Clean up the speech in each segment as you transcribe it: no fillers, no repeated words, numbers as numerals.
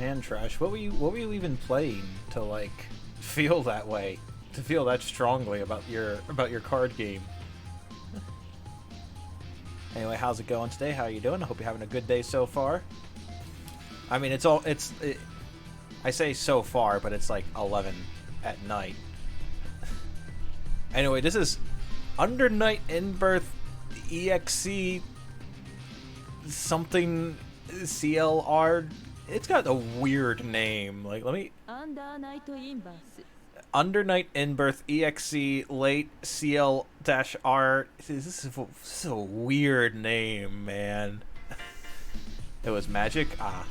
Man, Trash, what were you even playing to like feel that way? To feel that strongly about your card game? Anyway, how's it going today? How are you doing? I hope you're having a good day so far. I mean, I say so far, but it's like 11 at night. Anyway, this is Under Night in Birth EXC something CLR. It's got a weird name. Like, let me. Under Night in Birth EXC late CL-R. This is a weird name, man. It was magic. Ah.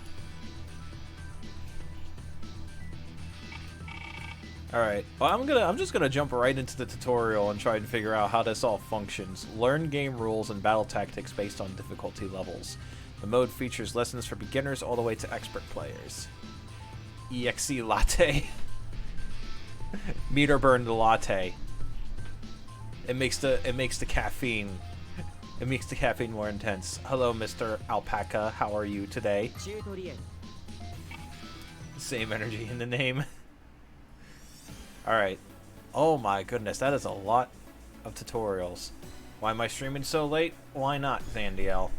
Alright, well, I'm just gonna jump right into the tutorial and try and figure out how this all functions. Learn game rules and battle tactics based on difficulty levels. The mode features lessons for beginners all the way to expert players. EXC latte. Meter burn the latte. It makes the caffeine. It makes the caffeine more intense. Hello, Mr. Alpaca. How are you today? Same energy in the name. Alright. Oh my goodness, that is a lot of tutorials. Why am I streaming so late? Why not, Zandiel?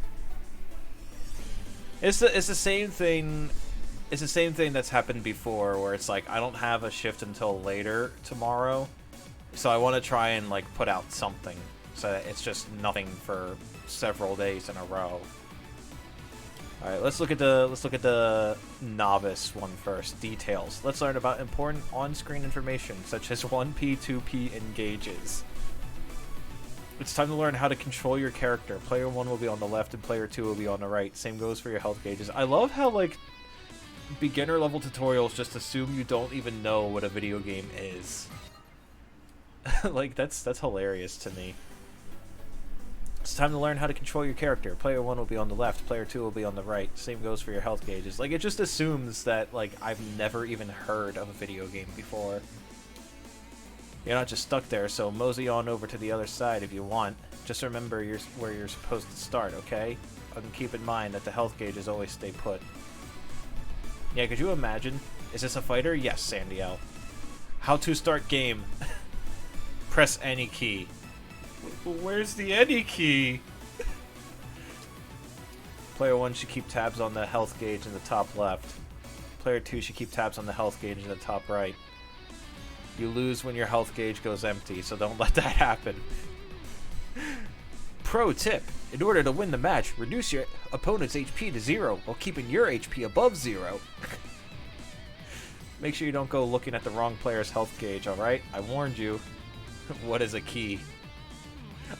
It's the same thing. It's the same thing that's happened before, where it's like I don't have a shift until later tomorrow, so I want to try and like put out something so that it's just nothing for several days in a row. All right, let's look at the novice one first. Details. Let's learn about important on-screen information such as 1P, 2P engages. It's time to learn how to control your character. Player 1 will be on the left and player 2 will be on the right. Same goes for your health gauges. I love how like beginner level tutorials just assume you don't even know what a video game is. Like that's hilarious to me. It's time to learn how to control your character. Player 1 will be on the left, player 2 will be on the right. Same goes for your health gauges. Like, it just assumes that, like, I've never even heard of a video game before. You're not just stuck there, so mosey on over to the other side if you want. Just remember where you're supposed to start, okay? And keep in mind that the health gauges always stay put. Yeah, could you imagine? Is this a fighter? Yes, Sandiel. How to start game. Press any key. Where's the any key? Player 1 should keep tabs on the health gauge in the top left. Player 2 should keep tabs on the health gauge in the top right. You lose when your health gauge goes empty, so don't let that happen. Pro tip. In order to win the match, reduce your opponent's HP to 0 while keeping your HP above 0. Make sure you don't go looking at the wrong player's health gauge, alright? I warned you. What is a key?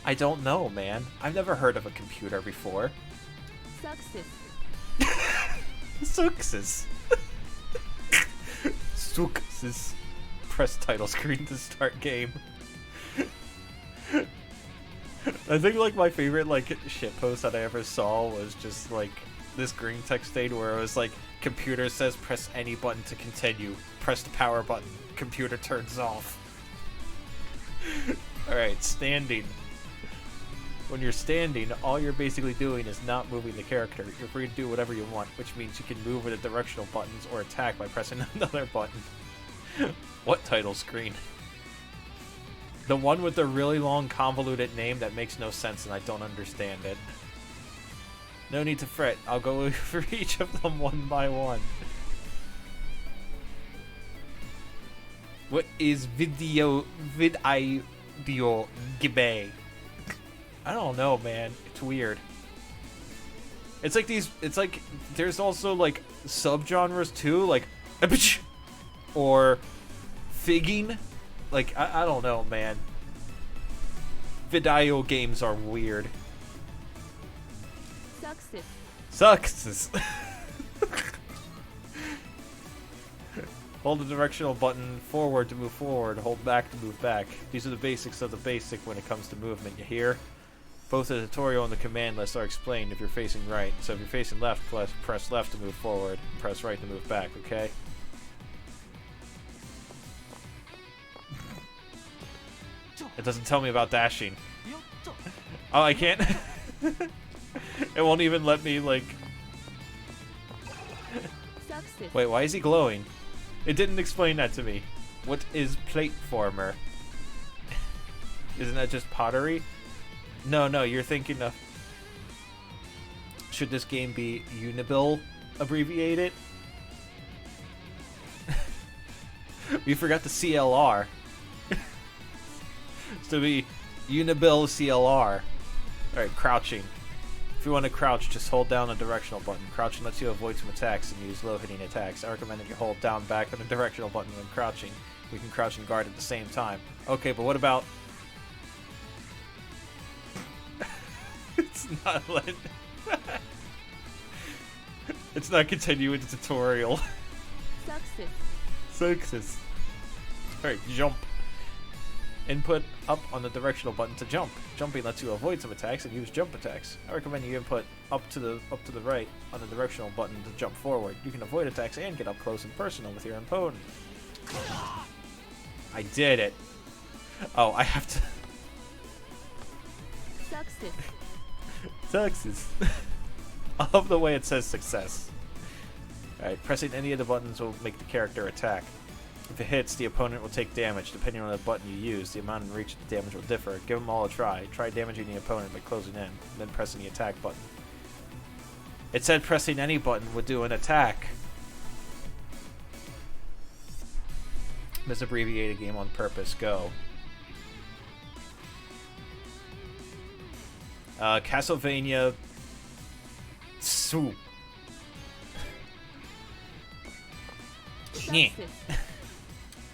I don't know, man. I've never heard of a computer before. Success. Success. Press title screen to start game. I think like my favorite like shitpost that I ever saw was just like this green text stain where it was like computer says press any button to continue. Press the power button. Computer turns off. Alright, standing. When you're standing, all you're basically doing is not moving the character. You're free to do whatever you want, which means you can move with the directional buttons or attack by pressing another button. What title screen? The one with the really long convoluted name that makes no sense and I don't understand it. No need to fret, I'll go over each of them one by one. What is video gibe? I don't know, man. It's weird. It's like there's also like subgenres too, like or figging. Like I don't know, man. Video games are weird. Success. Hold the directional button forward to move forward, hold back to move back. These are the basics of the basic when it comes to movement, you hear? Both the tutorial and the command list are explained if you're facing right. So if you're facing left, press left to move forward, and press right to move back, okay? It doesn't tell me about dashing. Oh, I can't? It won't even let me, like... Wait, why is he glowing? It didn't explain that to me. What is plateformer? Isn't that just pottery? No, you're thinking of... Should this game be Unibill abbreviated? We forgot the CLR. It's to be Unibill CLR. Alright, crouching. If you want to crouch, just hold down the directional button. Crouching lets you avoid some attacks and use low-hitting attacks. I recommend that you hold down back on the directional button when crouching. You can crouch and guard at the same time. Okay, but what about... It's not letting... It's not continuing the tutorial. Success. Alright, jump. Input up on the directional button to jump. Jumping lets you avoid some attacks and use jump attacks. I recommend you input up to the right on the directional button to jump forward. You can avoid attacks and get up close and personal with your opponent. I did it. Oh, I have to... Success. I love the way it says success. Alright, pressing any of the buttons will make the character attack. If it hits, the opponent will take damage. Depending on the button you use, the amount and reach of the damage will differ. Give them all a try. Try damaging the opponent by closing in, then pressing the attack button. It said pressing any button would do an attack. Misabbreviated game on purpose. Go. Castlevania... Soup.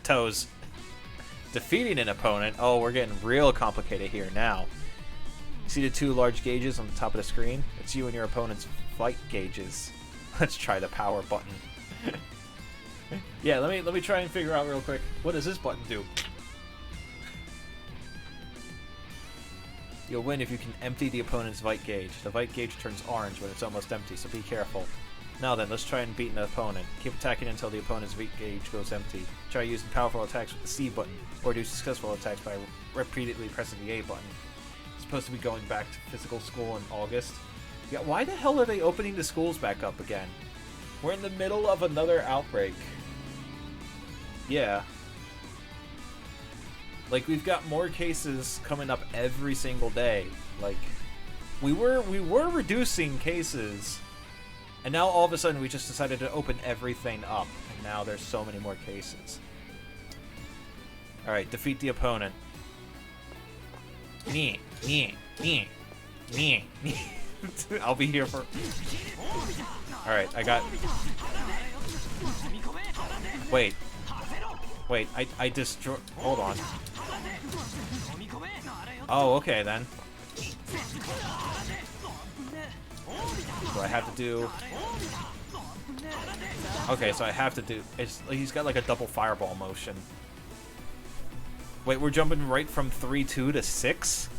Toes. Defeating an opponent. Oh, we're getting real complicated here now. See the two large gauges on the top of the screen? It's you and your opponent's fight gauges. Let's try the power button. Yeah, let me try and figure out real quick. What does this button do? You'll win if you can empty the opponent's Vite gauge. The Vite gauge turns orange when it's almost empty, so be careful. Now then, let's try and beat an opponent. Keep attacking until the opponent's Vite gauge goes empty. Try using powerful attacks with the C button, or do successful attacks by repeatedly pressing the A button. It's supposed to be going back to physical school in August. Yeah, why the hell are they opening the schools back up again? We're in the middle of another outbreak. Yeah. Like, we've got more cases coming up every single day. Like, we were reducing cases, and now all of a sudden we just decided to open everything up, and now there's so many more cases. Alright, defeat the opponent. Me. I'll be here for... Alright, I got... Wait, I destroy... Hold on. Oh, okay then. So I have to do... Okay, so I have to do... He's got like a double fireball motion. Wait, we're jumping right from 3-2 to 6?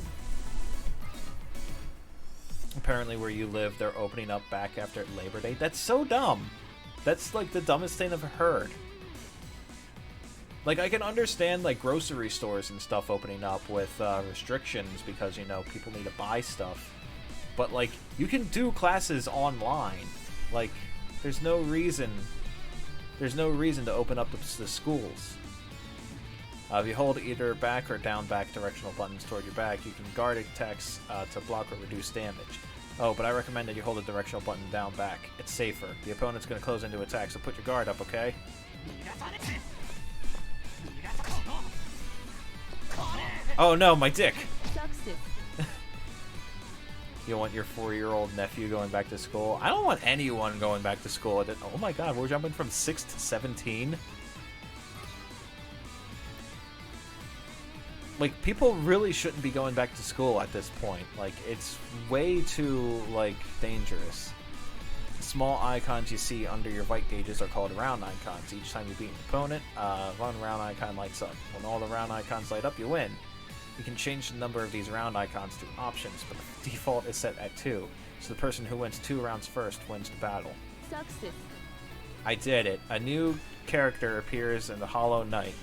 Apparently where you live, they're opening up back after Labor Day. That's so dumb. That's like the dumbest thing I've heard. Like, I can understand, like, grocery stores and stuff opening up with restrictions because, you know, people need to buy stuff. But, like, you can do classes online. Like, there's no reason to open up the schools. If you hold either back or down back directional buttons toward your back, you can guard attacks to block or reduce damage. Oh, but I recommend that you hold the directional button down back. It's safer. The opponent's going to close into attack, so put your guard up, okay? Oh no, my dick! You want your 4-year-old nephew going back to school? I don't want anyone going back to school. Oh my god, we're jumping from 6 to 17? Like, people really shouldn't be going back to school at this point. Like, it's way too, like, dangerous. The small icons you see under your Vite gauges are called round icons. Each time you beat an opponent, one round icon lights up. When all the round icons light up, you win. You can change the number of these round icons through options, but the default is set at 2. So the person who wins 2 rounds first wins the battle. Success. I did it. A new character appears in the Hollow Knight.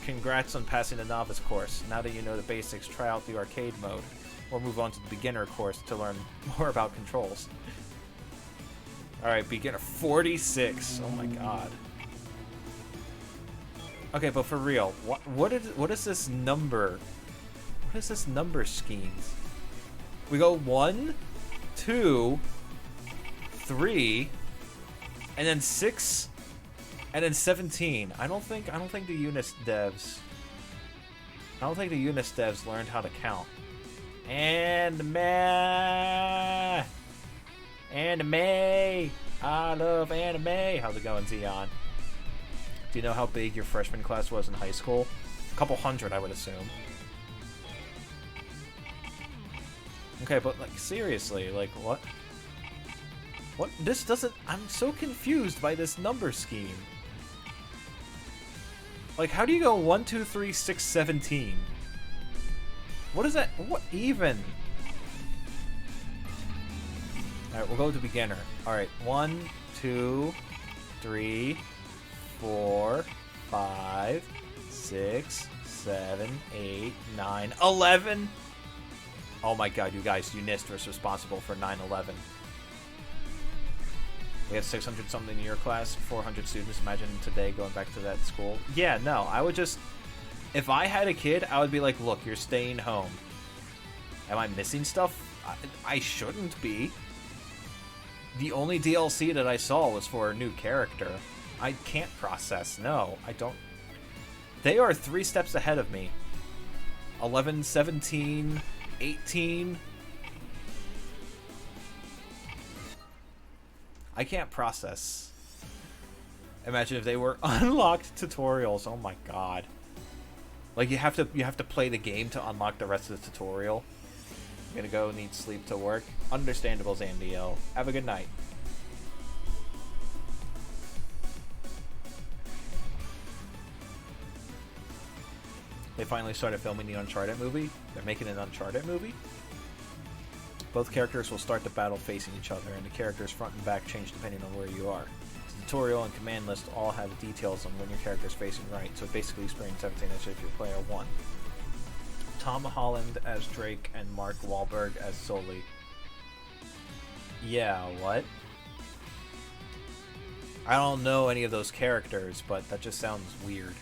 Congrats on passing the novice course. Now that you know the basics, try out the arcade mode, or move on to the beginner course to learn more about controls. Alright, beginner 46. Oh my god. Okay, but for real, what is this number? What is this number schemes? We go 1, 2, 3, and then 6, and then 17. I don't think the UNIST devs. I don't think the UNIST devs learned how to count. Anime. I love anime. How's it going, Zion? Do you know how big your freshman class was in high school? A couple hundred, I would assume. Okay, but like seriously, like what? What? This doesn't. I'm so confused by this number scheme. Like, how do you go 1, 2, 3, 6, 17? What is that? What even? Alright, we'll go to beginner. Alright, 1, 2, 3, 4, 5, 6, 7, 8, 9, 11! Oh my god, you guys, UNIST was responsible for 9/11. We have 600 something in your class, 400 students. Imagine today going back to that school. Yeah, no, I would just... If I had a kid, I would be like, look, you're staying home. Am I missing stuff? I shouldn't be. The only DLC that I saw was for a new character. I can't process. No, I don't... They are 3 steps ahead of me. 11, 17, 18... I can't process. Imagine if they were unlocked tutorials. Oh my god. Like you have to play the game to unlock the rest of the tutorial. I'm gonna go need sleep to work. Understandable, Zandio. Have a good night. They finally started filming the Uncharted movie. They're making an Uncharted movie. Both characters will start the battle facing each other, and the characters front and back change depending on where you are. The tutorial and command list all have details on when your character is facing right, so basically experiencing everything as if you're player 1. Tom Holland as Drake and Mark Wahlberg as Sully. Yeah, what? I don't know any of those characters, but that just sounds weird.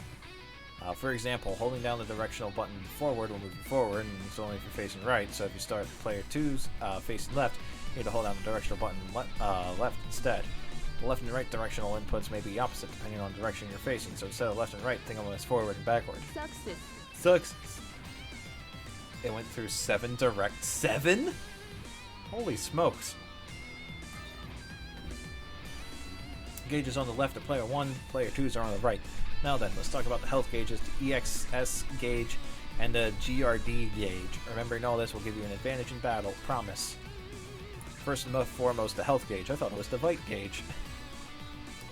For example, holding down the directional button forward will move you forward, and it's only if you're facing right, so if you start player 2's facing left, you need to hold down the directional button left instead. The left and right directional inputs may be opposite depending on the direction you're facing, so instead of left and right, think of them as forward and backward. Sucks. It went through 7 direct... 7?! Holy smokes. Gauges on the left of player 1, player 2's are on the right. Now then, let's talk about the health gauges, the EXS gauge, and the GRD gauge. Remembering all this will give you an advantage in battle, promise. First and foremost, the health gauge. I thought it was the Vite gauge.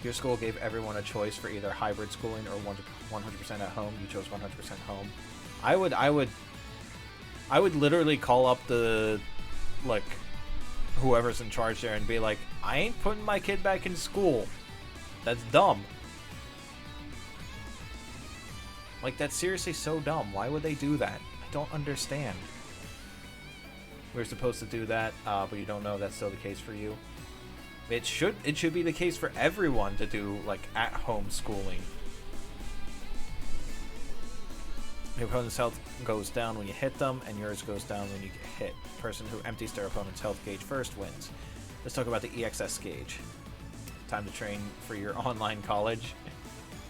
Your school gave everyone a choice for either hybrid schooling or 100% at home. You chose 100% home. I would literally call up the, like, whoever's in charge there and be like, I ain't putting my kid back in school. That's dumb. Like, that's seriously so dumb. Why would they do that? I don't understand. We're supposed to do that, but you don't know if that's still the case for you. It should be the case for everyone to do, like, at-home schooling. Your opponent's health goes down when you hit them, and yours goes down when you get hit. The person who empties their opponent's health gauge first wins. Let's talk about the EXS gauge. Time to train for your online college.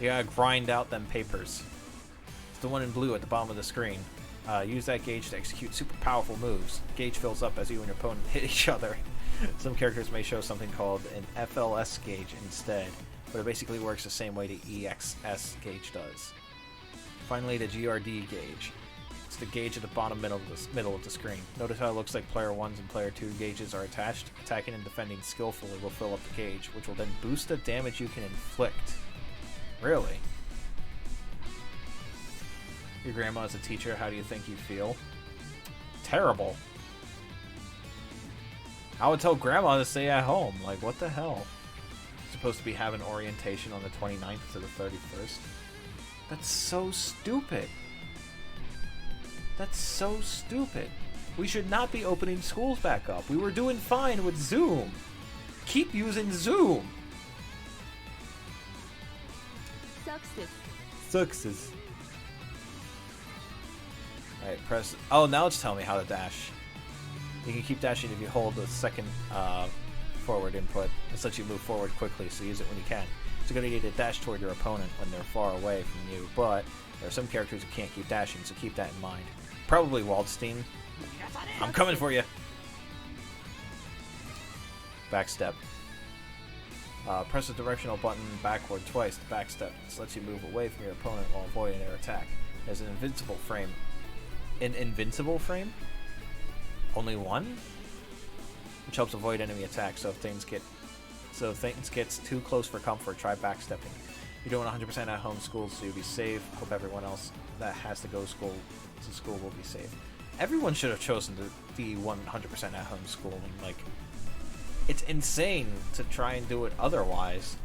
You gotta grind out them papers. The one in blue at the bottom of the screen. Use that gauge to execute super powerful moves. Gauge fills up as you and your opponent hit each other. Some characters may show something called an FLS gauge instead, but it basically works the same way the EXS gauge does. Finally, the GRD gauge. It's the gauge at the bottom middle of the screen. Notice how it looks like player 1's and player 2 gauges are attached? Attacking and defending skillfully will fill up the gauge, which will then boost the damage you can inflict. Really? Your grandma is a teacher, how do you think you feel? Terrible. I would tell grandma to stay at home. Like, what the hell? Supposed to be having orientation on the 29th to the 31st. That's so stupid. That's so stupid. We should not be opening schools back up. We were doing fine with Zoom. Keep using zoom. Success. Alright, press... Oh, now it's telling me how to dash. You can keep dashing if you hold the second forward input. This lets you move forward quickly, so use it when you can. It's a good idea to dash toward your opponent when they're far away from you, but there are some characters who can't keep dashing, so keep that in mind. Probably Waldstein. I'm coming for you! Backstep. Press the directional button backward twice to backstep. This lets you move away from your opponent while avoiding their attack. There's an invincible frame. An invincible frame? Only one? Which helps avoid enemy attacks, so if things gets too close for comfort, try backstepping. You're doing 100% at home school, so you'll be safe. Hope everyone else that has to go to school will be safe. Everyone should have chosen to be 100% at home school, and like, it's insane to try and do it otherwise.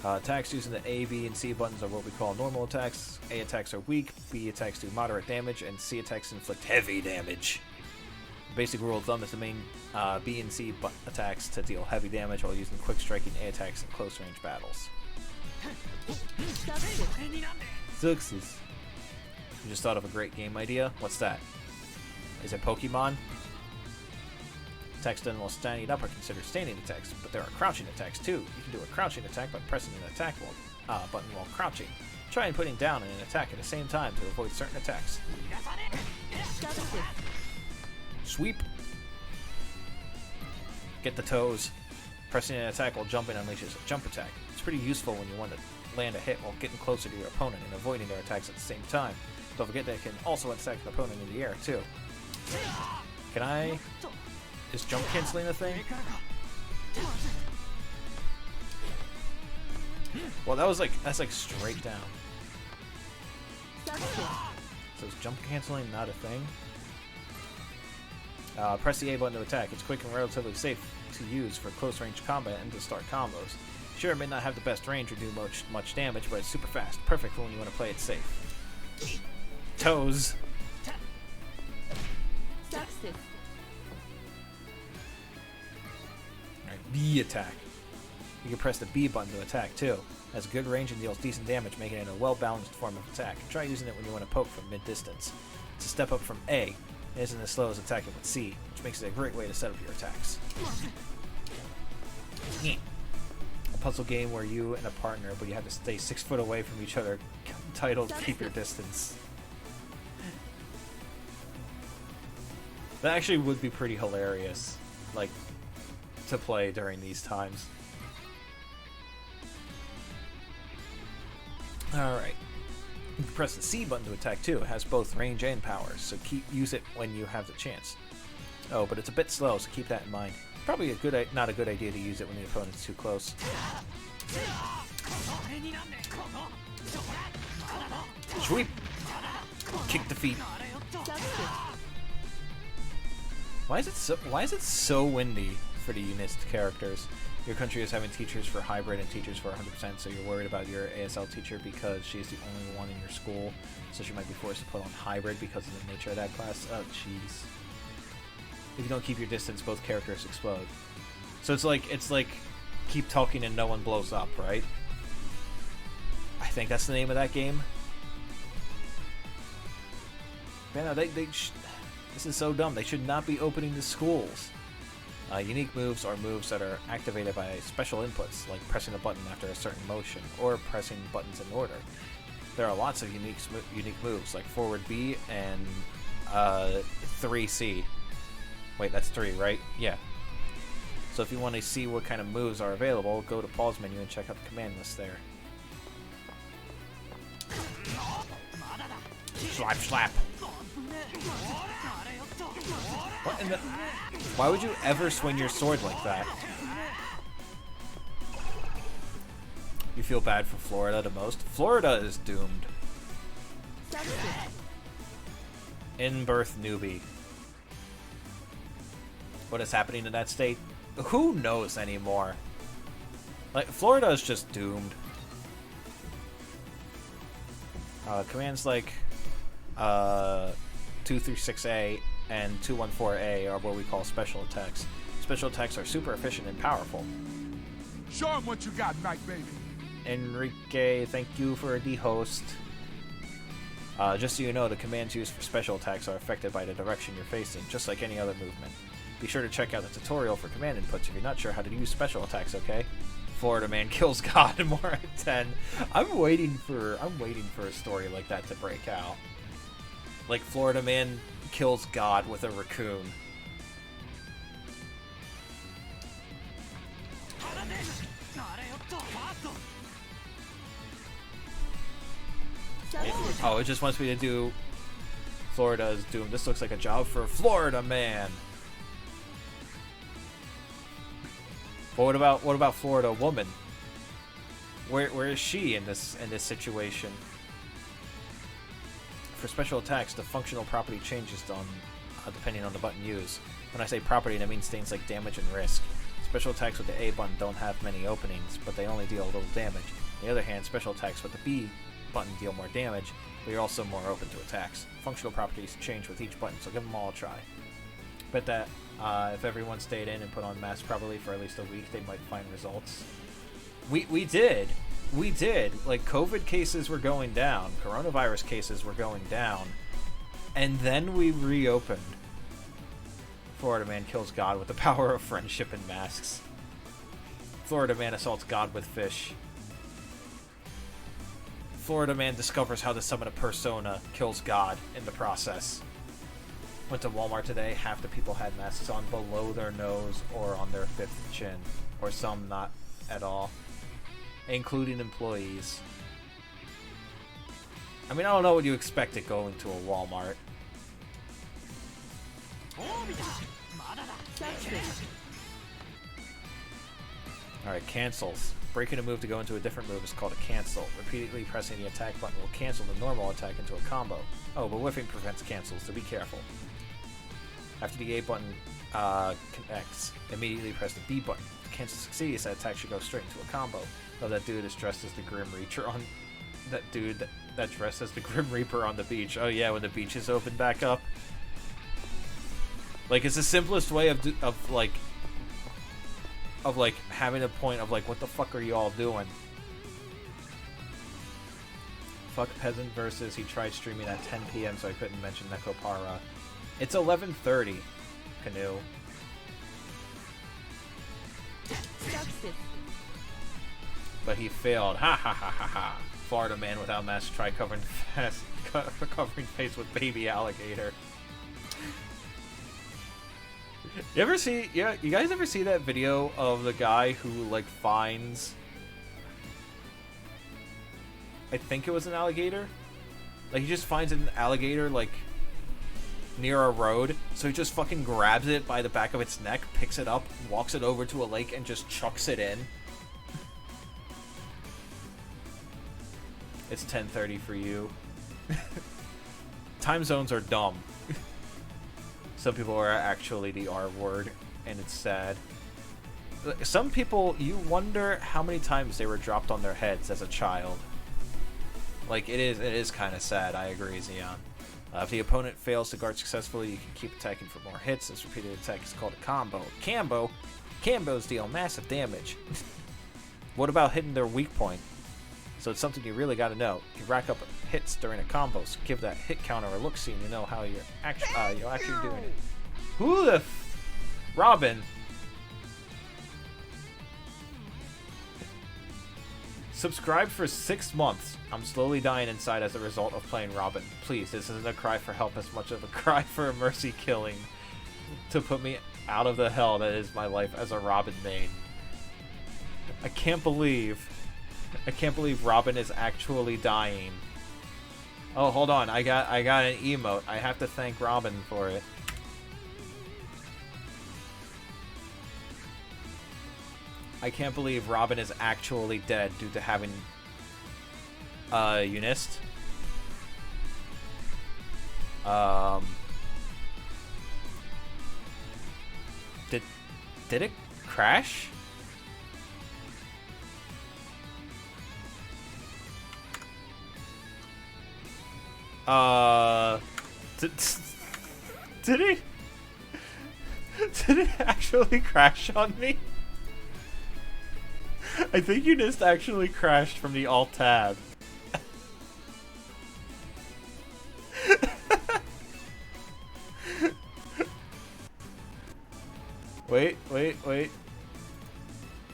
Attacks using the A, B, and C buttons are what we call normal attacks. A attacks are weak, B attacks do moderate damage, and C attacks inflict heavy damage. The basic rule of thumb is to main B and C attacks to deal heavy damage while using quick striking A attacks in close range battles. Success. You just thought of a great game idea? What's that? Is it Pokemon? Attacks done while standing up are considered standing attacks, but there are crouching attacks too. You can do a crouching attack by pressing an attack button while crouching. Try and putting down an attack at the same time to avoid certain attacks. Sweep. Get the toes. Pressing an attack while jumping unleashes a jump attack. It's pretty useful when you want to land a hit while getting closer to your opponent and avoiding their attacks at the same time. Don't forget that it can also attack an opponent in the air too. Can I... Is jump canceling a thing? Well, that's like straight down. So is jump canceling not a thing? Press the A button to attack. It's quick and relatively safe to use for close range combat and to start combos. Sure, it may not have the best range or do much damage, but it's super fast. Perfect for when you want to play it safe. Toes. Alright, B attack. You can press the B button to attack too. It has good range and deals decent damage, making it a well-balanced form of attack. Try using it when you want to poke from mid-distance. It's a step up from A. It isn't as slow as attacking with C, which makes it a great way to set up your attacks. A puzzle game where you and a partner, but you have to stay 6 foot away from each other, titled Keep Your Distance. That actually would be pretty hilarious, like, to play during these times. Alright. You can press the C button to attack too. It has both range and powers, so use it when you have the chance. Oh, but it's a bit slow, so keep that in mind. Probably not a good idea to use it when the opponent's too close. Sweep! Kick the feet. Why is it so windy for the UNIST characters? Your country is having teachers for hybrid and teachers for 100%, so you're worried about your ASL teacher because she's the only one in your school, so she might be forced to put on hybrid because of the nature of that class. Oh, jeez. If you don't keep your distance, both characters explode. So it's like keep talking and no one blows up, right? I think that's the name of that game. Man, no, this is so dumb. They should not be opening the schools. Unique moves are moves that are activated by special inputs, like pressing a button after a certain motion, or pressing buttons in order. There are lots of unique moves, like forward B and 3C. Wait, that's 3, right? Yeah. So if you want to see what kind of moves are available, go to pause menu and check out the command list there. Slap, slap. What in the... Why would you ever swing your sword like that? You feel bad for Florida the most? Florida is doomed. In-birth newbie. What is happening in that state? Who knows anymore? Like, Florida is just doomed. Commands like 2 through 6A and 214A are what we call special attacks. Special attacks are super efficient and powerful. Show him what you got, Night Baby. Enrique, thank you for the host. Just so you know, the commands used for special attacks are affected by the direction you're facing, just like any other movement. Be sure to check out the tutorial for command inputs if you're not sure how to use special attacks, okay? Florida man kills God in more at 10. I'm waiting for a story like that to break out. Like Florida man kills God with a raccoon. Oh, it just wants me to do Florida's Doom. This looks like a job for Florida man. But what about Florida woman? Where is she in this situation? For special attacks, the functional property changes depending on the button used. When I say property, that means things like damage and risk. Special attacks with the A button don't have many openings, but they only deal a little damage. On the other hand, special attacks with the B button deal more damage, but you're also more open to attacks. Functional properties change with each button, so give them all a try. Bet that if everyone stayed in and put on masks properly for at least a week, they might find results. We did. Like, COVID cases were going down, coronavirus cases were going down, and then we reopened. Florida man kills God with the power of friendship and masks. Florida man assaults God with fish. Florida man discovers how to summon a persona, kills God in the process. Went to Walmart today, half the people had masks on below their nose or on their fifth chin, or some not at all, including employees. I mean, I don't know what you expect at going to a Walmart. Alright, cancels. Breaking a move to go into a different move is called a cancel. Repeatedly pressing the attack button will cancel the normal attack into a combo. Oh, but whiffing prevents cancels, so be careful. After the A button connects, immediately press the B button. If the cancel succeeds, that attack should go straight into a combo. Oh, that dude is dressed as the Grim Reaper on... That dude that dressed as the Grim Reaper on the beach. Oh yeah, when the beaches open back up. Like, it's the simplest way of having a point of like, what the fuck are you all doing? Fuck Peasant versus he tried streaming at 10 PM, so I couldn't mention Nekopara. It's 11:30, Canoe. But he failed. Ha ha ha ha ha. Florida man without mask try covering face with baby alligator. You guys ever see that video of the guy who, like, finds... I think it was an alligator? Like, he just finds an alligator, like, near a road, so he just fucking grabs it by the back of its neck, picks it up, walks it over to a lake, and just chucks it in. It's 10:30 for you. Time zones are dumb. Some people are actually the R word, and it's sad. Some people, you wonder how many times they were dropped on their heads as a child. Like, it is kind of sad, I agree, Xeon. If the opponent fails to guard successfully, you can keep attacking for more hits. This repeated attack is called a combo. Combos deal massive damage. What about hitting their weak point? So it's something you really got to know. You rack up hits during a combo, so give that hit counter a look-see and you know how you're actually doing it. Who the Robin? Subscribe for 6 months. I'm slowly dying inside as a result of playing Robin. Please, this isn't a cry for help as much of a cry for a mercy killing to put me out of the hell that is my life as a Robin main. I can't believe Robin is actually dying. Oh, hold on. I got an emote. I have to thank Robin for it. I can't believe Robin is actually dead due to having UNIST. Did it crash? Did it? Did it actually crash on me? I think UNIST actually crashed from the Alt tab. Wait.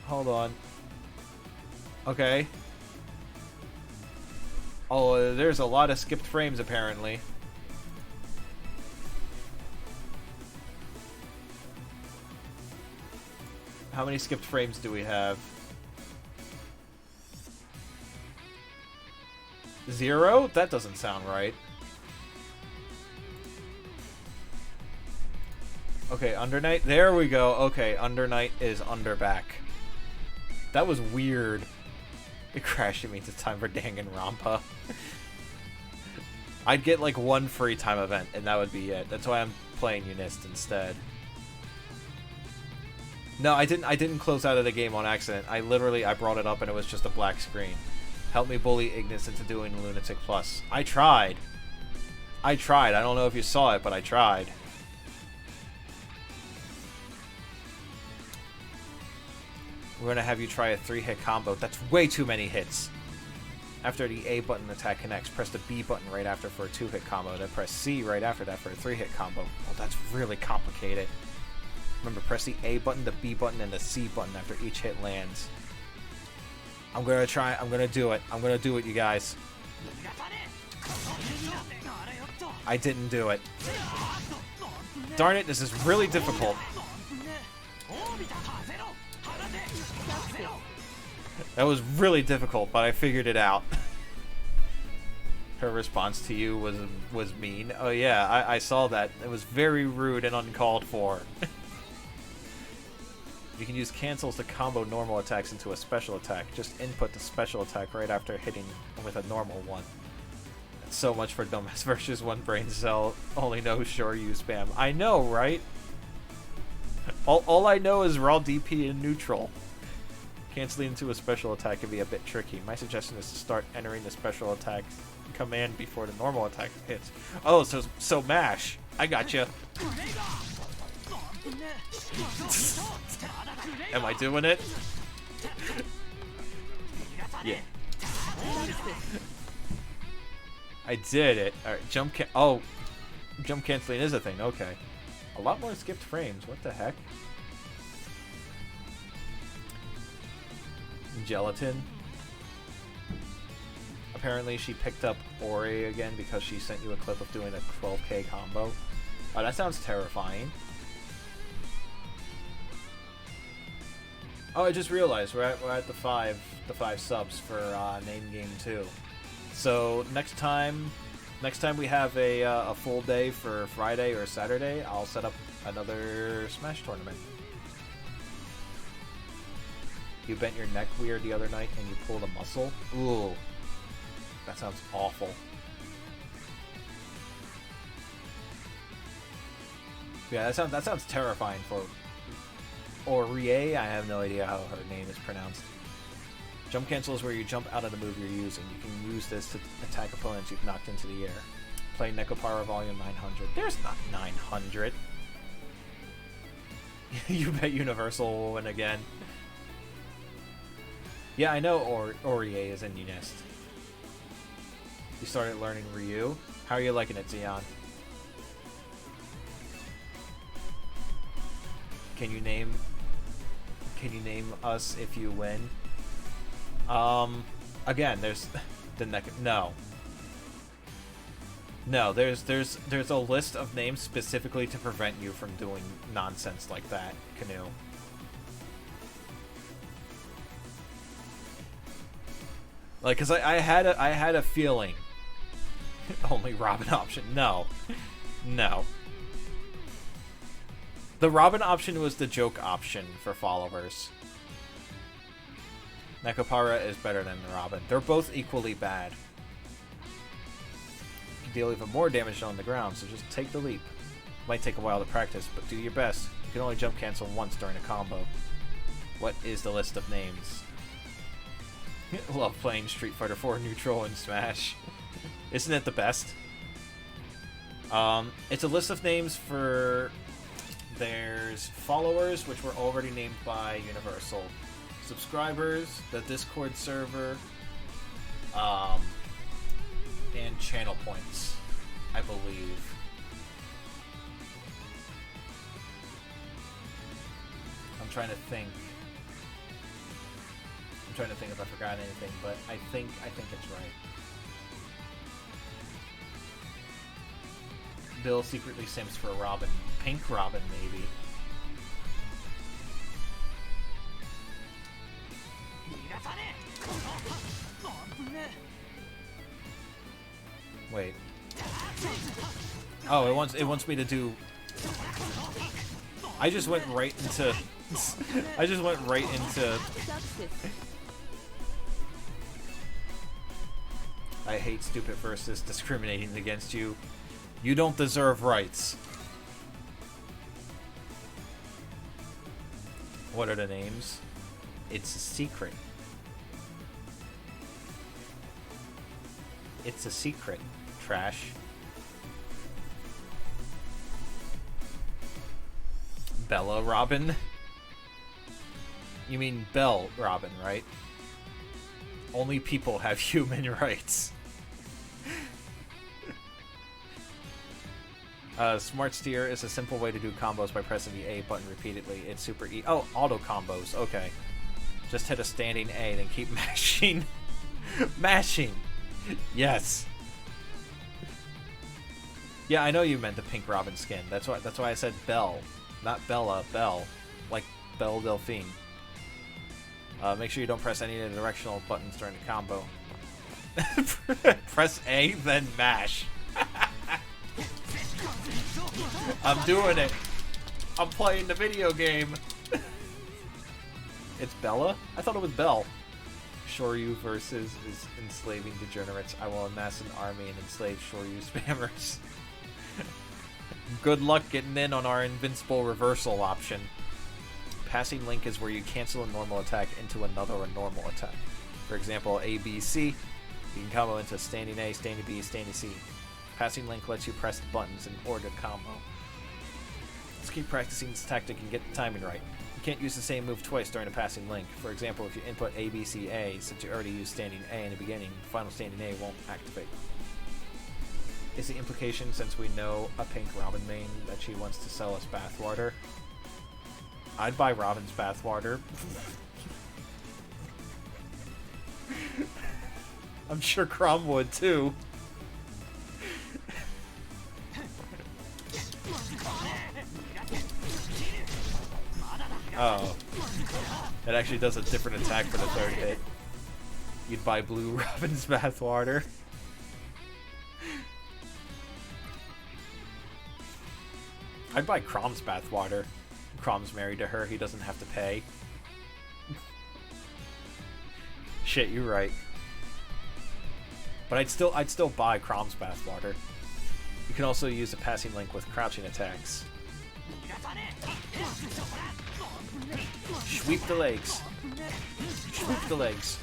Hold on. Okay. Oh, there's a lot of skipped frames apparently. How many skipped frames do we have? 0? That doesn't sound right. Okay, Undernight. There we go. Okay, Undernight is Underback. That was weird. It crashed at me. It's time for Danganronpa. I'd get like one free time event, and that would be it. That's why I'm playing UNIST instead. No, I didn't close out of the game on accident. I brought it up and it was just a black screen. Help me bully Ignis into doing Lunatic Plus. I tried. I don't know if you saw it, but I tried. We're gonna have you try a 3-hit combo. That's way too many hits. After the A button attack connects, press the B button right after for a 2-hit combo. Then press C right after that for a 3-hit combo. Oh, that's really complicated. Remember, press the A button, the B button, and the C button after each hit lands. I'm gonna try. I'm gonna do it. I'm gonna do it, you guys. I didn't do it. Darn it, this is really difficult. That was really difficult, but I figured it out. Her response to you was mean. Oh yeah, I saw that. It was very rude and uncalled for. You can use cancels to combo normal attacks into a special attack. Just input the special attack right after hitting with a normal one. That's so much for dumbass versus one brain cell. Only know sure you spam. I know, right? All I know is raw DP and neutral. Canceling into a special attack can be a bit tricky. My suggestion is to start entering the special attack command before the normal attack hits. Oh, so mash. I gotcha. Am I doing it? Yeah. I did it. Alright, jump canceling is a thing. Okay. A lot more skipped frames. What the heck? Gelatin. Apparently she picked up Ori again because she sent you a clip of doing a 12k combo. Oh, that sounds terrifying. Oh, I just realized we're at the five subs for Name Game 2. So next time we have a full day for Friday or Saturday, I'll set up another Smash tournament. You bent your neck weird the other night and you pulled a muscle? Ooh. That sounds awful. Yeah, that sounds terrifying for Rie. I have no idea how her name is pronounced. Jump cancel is where you jump out of the move you're using. You can use this to attack opponents you've knocked into the air. Play Nekopara Volume 900. There's not 900. You bet Universal will win again. Yeah, I know Rie is in UNIST. You started learning Ryu. How are you liking it, Zeon? Can you name us if you win? Again, there's the no, there's a list of names specifically to prevent you from doing nonsense like that, Canoe. Like, cause I had a feeling. Only Robin option. No. The Robin option was the joke option for followers. Nekopara is better than the Robin. They're both equally bad. You can deal even more damage on the ground, so just take the leap. Might take a while to practice, but do your best. You can only jump cancel once during a combo. What is the list of names? Love playing Street Fighter 4 neutral and Smash. Isn't it the best? It's a list of names for... There's followers, which were already named by Universal. Subscribers, the Discord server, and channel points, I believe. I'm trying to think if I forgot anything, but I think it's right. Bill secretly sims for Robin. Pink Robin, maybe. Wait. Oh, it wants me to do... I just went right into... I hate stupid verses discriminating against you. You don't deserve rights. What are the names? It's a secret. It's a secret. Trash. Bella Robin? You mean Belle Robin, right? Only people have human rights. Smart Steer is a simple way to do combos by pressing the A button repeatedly. It's super easy. Oh, auto combos. Okay. Just hit a standing A, then keep mashing. Mashing. Yes. Yeah, I know you meant the Pink Robin skin. That's why I said Belle, not Bella. Belle, like Belle Delphine. Make sure you don't press any of the directional buttons during the combo. Press A, then mash. I'm doing it. I'm playing the video game. It's Bella? I thought it was Belle. Shoryu versus is enslaving degenerates. I will amass an army and enslave Shoryu spammers. Good luck getting in on our invincible reversal option. Passing link is where you cancel a normal attack into another normal attack. For example, A, B, C. You can combo into standing A, standing B, standing C. Passing link lets you press the buttons in order to combo. Let's keep practicing this tactic and get the timing right. You can't use the same move twice during a passing link. For example, if you input A, B, C, A, since you already used standing A in the beginning, final standing A won't activate. Is the implication, since we know a Pink Robin main, that she wants to sell us bathwater? I'd buy Robin's bathwater. I'm sure Crom would too. Oh. It actually does a different attack for the third hit. You'd buy Blue Robin's bathwater. I'd buy Crom's bathwater. Crom's married to her, he doesn't have to pay. Shit, you're right. But I'd still buy Crom's bathwater. You can also use a passing link with crouching attacks. Sweep the legs. Sweep the legs.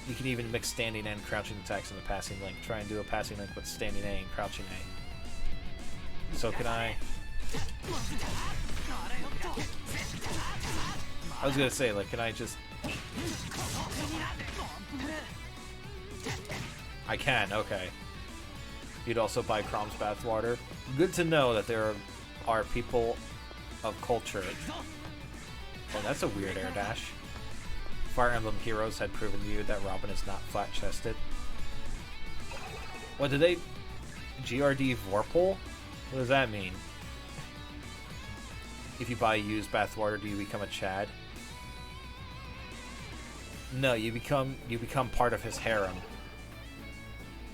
You can even mix standing and crouching attacks in the passing link. Try and do a passing link with standing A and crouching A. So can I... I was gonna say, like, can I just... I can, okay. You'd also buy Crom's bathwater. Good to know that there are people of culture. Oh, that's a weird air dash. Fire Emblem Heroes had proven to you that Robin is not flat-chested. What, did they... GRD Vorpal? What does that mean? If you buy used bathwater, do you become a Chad? No, you become part of his harem.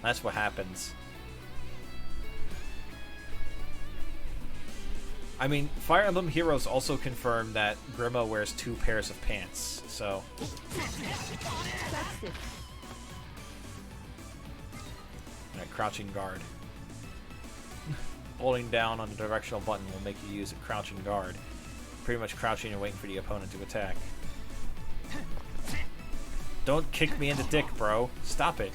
That's what happens. I mean, Fire Emblem Heroes also confirmed that Grima wears 2 pairs of pants, so... Alright, crouching guard. Holding down on the directional button will make you use a crouching guard. Pretty much crouching and waiting for the opponent to attack. Don't kick me in the dick, bro. Stop it.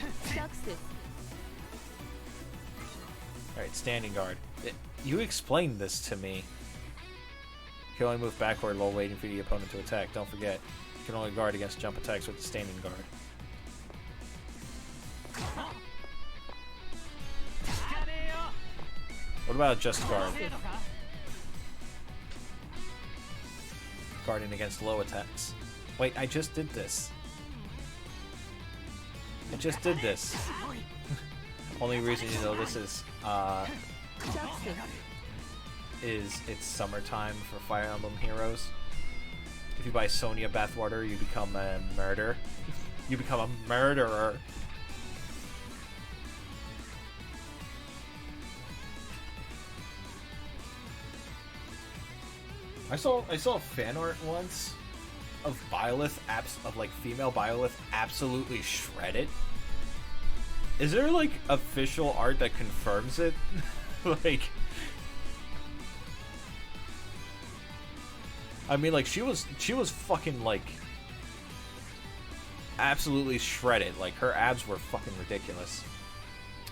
Alright, standing guard. You explained this to me. You can only move backward while waiting for the opponent to attack. Don't forget, you can only guard against jump attacks with the standing guard. What about just guard? Guarding against low attacks. Wait, I just did this. I just did this. Only reason you know this is it's summertime for Fire Emblem Heroes. If you buy Sonya Bathwater, you become a murderer. You become a murderer. I saw a fan art once of Byleth like female Byleth absolutely shredded. Is there like official art that confirms it? Like, I mean, like she was fucking like absolutely shredded. Like her abs were fucking ridiculous.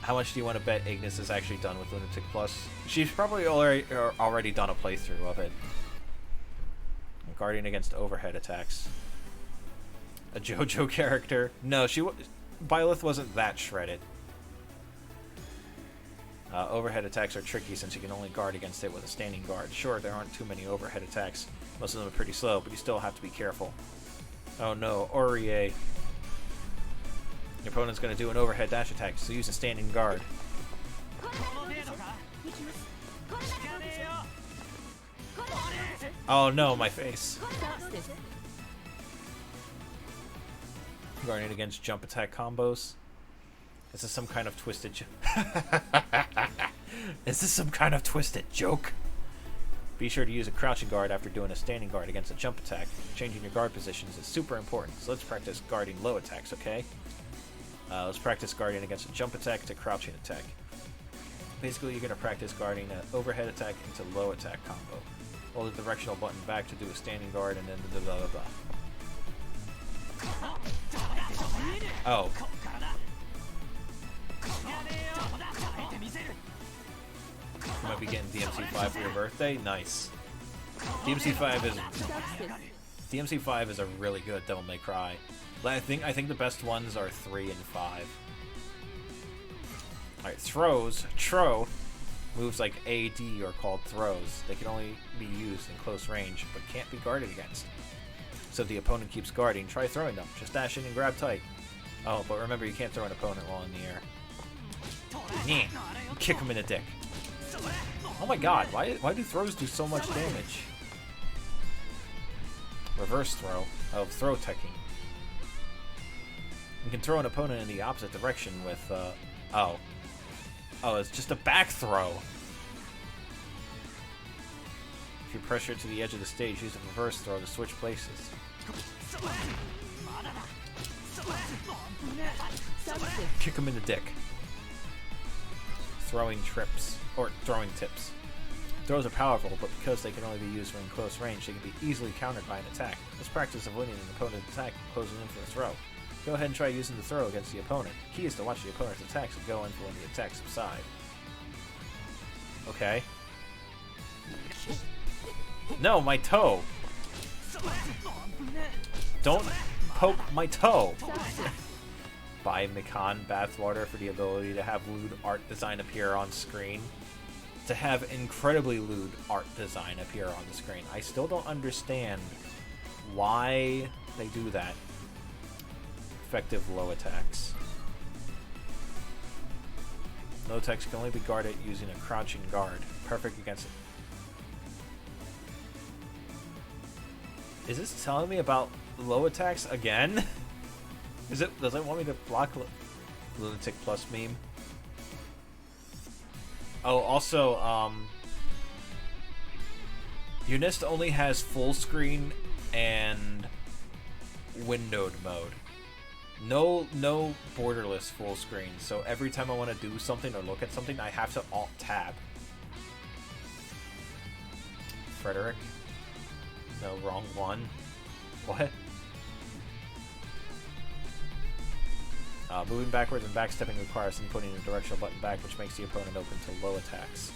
How much do you want to bet Ignis is actually done with Lunatic Plus? She's probably already done a playthrough of it. Guarding against overhead attacks. A JoJo character? No, Byleth wasn't that shredded. Overhead attacks are tricky since you can only guard against it with a standing guard. Sure, there aren't too many overhead attacks. Most of them are pretty slow, but you still have to be careful. Oh no, Orie. Your opponent's going to do an overhead dash attack, so use a standing guard. Oh no, my face. Guarding against jump attack combos. Is this some kind of twisted Is this some kind of twisted joke? Be sure to use a crouching guard after doing a standing guard against a jump attack. Changing your guard positions is super important, so let's practice guarding low attacks, okay? Let's practice guarding against a jump attack to crouching attack. Basically, you're going to practice guarding an overhead attack into low attack combo. Hold the directional button back to do a standing guard and then the blah blah blah. Oh. You might be getting DMC5 for your birthday? Nice. DMC5 is a really good Devil May Cry. I think the best ones are 3 and 5. Alright, throws. Moves like A, D are called throws. They can only be used in close range, but can't be guarded against. So if the opponent keeps guarding, try throwing them. Just dash in and grab tight. Oh, but remember, you can't throw an opponent while in the air. Yeah. Kick him in the dick. Oh my god, why do throws do so much damage? Reverse throw. Oh, throw teching. You can throw an opponent in the opposite direction with, oh, it's just a back throw. If you pressure to the edge of the stage, use a reverse throw to switch places. Kick him in the dick. Throwing trips, or throwing tips. Throws are powerful, but because they can only be used when in close range, they can be easily countered by an attack. Let's practice avoiding an opponent's attack and closing in for a throw. Go ahead and try using the throw against the opponent. The key is to watch the opponent's attacks and go in for when the attacks subside. Okay. No, my toe! Don't poke my toe! Buy Mikan Bathwater for the ability to have lewd art design appear on screen. To have incredibly lewd art design appear on the screen. I still don't understand why they do that. Effective low attacks. Low attacks can only be guarded using a crouching guard. Perfect against it. Is this telling me about low attacks again? Does it want me to block Lunatic Plus meme? Oh, also, UNIST only has full screen and windowed mode. No borderless full screen, so every time I want to do something or look at something, I have to Alt-Tab. Frederick? No, wrong one. What? Moving backwards and backstepping requires inputting the directional button back, which makes the opponent open to low attacks.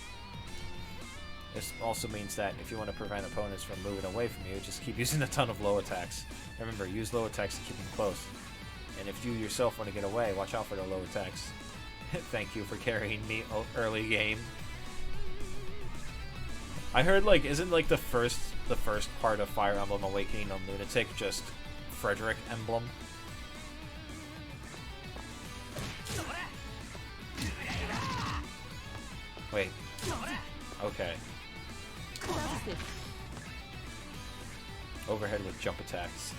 This also means that if you want to prevent opponents from moving away from you, just keep using a ton of low attacks. Remember, use low attacks to keep them close. And if you yourself want to get away, watch out for the low attacks. Thank you for carrying me early game. I heard, like, isn't, like, the first part of Fire Emblem Awakening on Lunatic just Frederick Emblem? Wait. Okay. Overhead with jump attacks.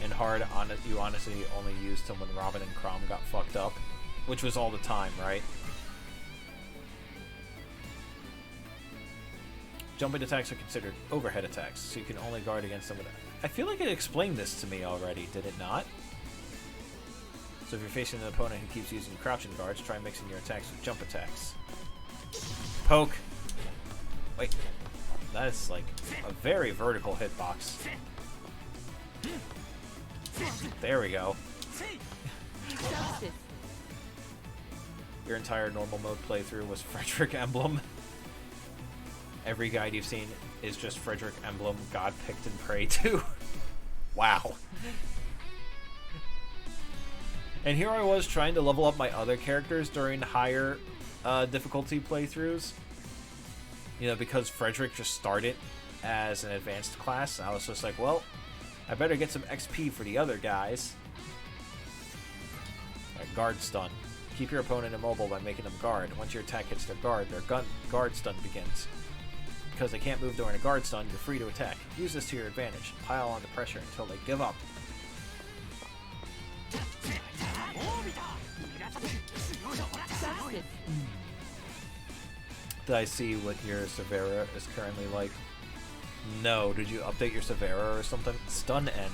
And hard, you honestly only used them when Robin and Crom got fucked up. Which was all the time, right? Jumping attacks are considered overhead attacks, so you can only guard against them with... I feel like it explained this to me already, did it not? So if you're facing an opponent who keeps using crouching guards, try mixing your attacks with jump attacks. Poke! Wait. That is like a very vertical hitbox. There we go. Your entire normal mode playthrough was Frederick Emblem. Every guide you've seen is just Frederick Emblem, God picked and pray to. Wow. And here I was trying to level up my other characters during higher difficulty playthroughs. You know, because Frederick just started as an advanced class, I was just like, well, I better get some XP for the other guys. Right, guard stun. Keep your opponent immobile by making them guard. Once your attack hits their guard guard stun begins. Because they can't move during a guard stun, you're free to attack. Use this to your advantage. Pile on the pressure until they give up. Did I see what your Severa is currently like? No. Did you update your Severa or something? Stun end.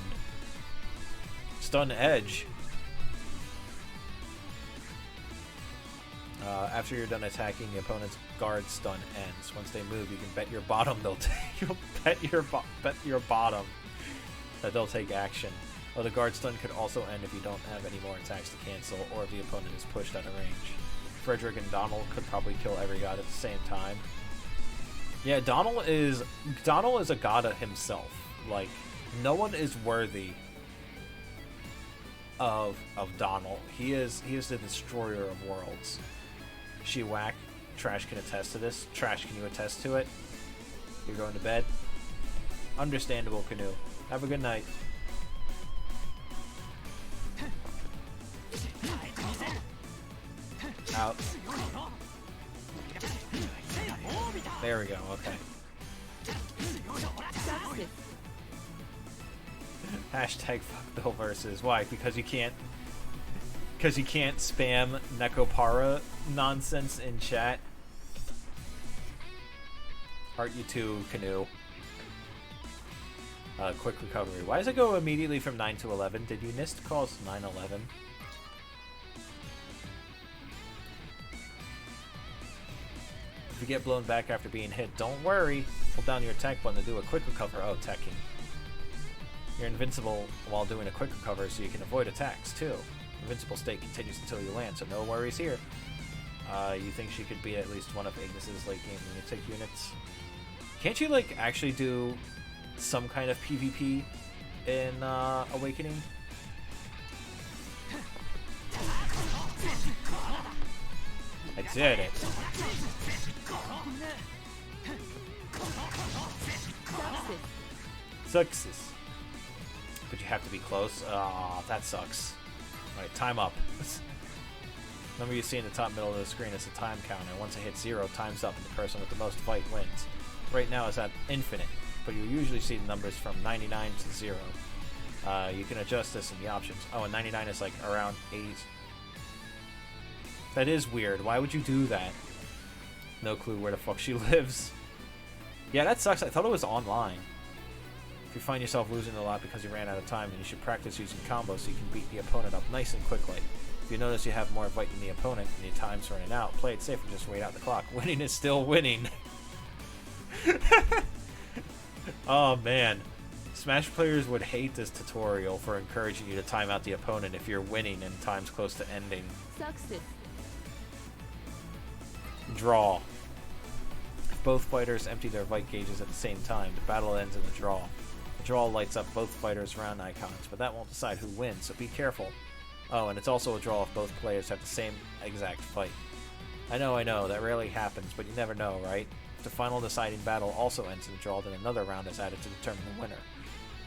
Stun edge. After you're done attacking, the opponent's guard stun ends. Once they move, you can bet your bottom they'll bet your bottom that they'll take action. Oh, the guard stun could also end if you don't have any more attacks to cancel, or if the opponent is pushed out of range. Frederick and Donald could probably kill every god at the same time. Yeah, Donald is a god himself. Like, no one is worthy of Donald. He is the destroyer of worlds. She whack. Trash can attest to this. Trash, can you attest to it? You're going to bed? Understandable, Canoe. Have a good night. Out. There we go, okay. Hashtag fuck BillVS. Why? Because you can't spam Nekopara nonsense in chat. Heart you too, Canoe. Quick recovery. Why does it go immediately from 9 to 11? Did UNIST cause 9/11? If you get blown back after being hit, don't worry. Hold down your attack button to do a quick recover. Oh, teching. You're invincible while doing a quick recover, so you can avoid attacks, too. Invincible state continues until you land, so no worries here. You think she could be at least one of Ignis's late game lunatic units? Can't you, like, actually do some kind of PvP in Awakening? I did it. Success. But you have to be close. Ah, that sucks. Alright, time up. Number you see in the top middle of the screen is a time counter. Once it hits 0, time's up and the person with the most fight wins. Right now it's at infinite, but you usually see the numbers from 99 to 0. You can adjust this in the options. Oh, and 99 is like around 80. That is weird. Why would you do that? No clue where the fuck she lives. Yeah, that sucks. I thought it was online. If you find yourself losing a lot because you ran out of time, then you should practice using combos so you can beat the opponent up nice and quickly. If you notice you have more fight than the opponent and your time's running out, play it safe and just wait out the clock. Winning is still winning. Oh, man. Smash players would hate this tutorial for encouraging you to time out the opponent if you're winning and time's close to ending. Success. Draw. If both fighters empty their light gauges at the same time, the battle ends in a draw. The draw lights up both fighters' round icons, but that won't decide who wins, so be careful. Oh, and it's also a draw if both players have the same exact fight. I know, that rarely happens, but you never know, right? If the final deciding battle also ends in a draw, then another round is added to determine the winner.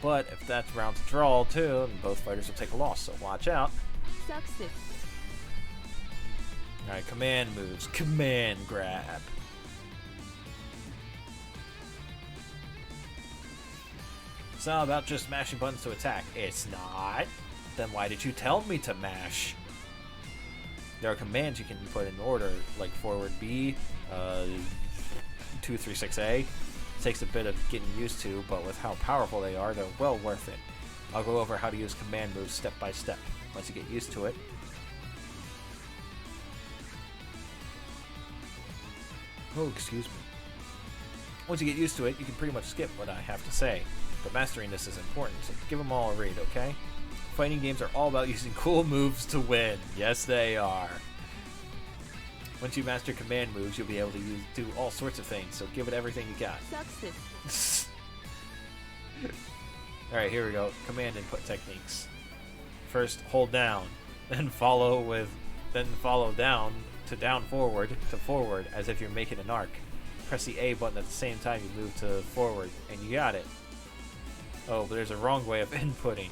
But if that round's a draw, too, then both fighters will take a loss, so watch out. Success. Alright, command moves. Command grab. It's not about just mashing buttons to attack. It's not. Then why did you tell me to mash? There are commands you can put in order, like forward B, 236A. It takes a bit of getting used to, but with how powerful they are, they're well worth it. I'll go over how to use command moves step by step. Once you get used to it, excuse me. Once you get used to it, you can pretty much skip what I have to say. But mastering this is important, so give them all a read, okay? Fighting games are all about using cool moves to win. Yes, they are. Once you master command moves, you'll be able to do all sorts of things, so give it everything you got. Success. Alright, here we go. Command input techniques. First, hold down, then follow down to down forward to forward as if you're making an arc. Press the A button at the same time you move to forward, and you got it. Oh, but there's a wrong way of inputting.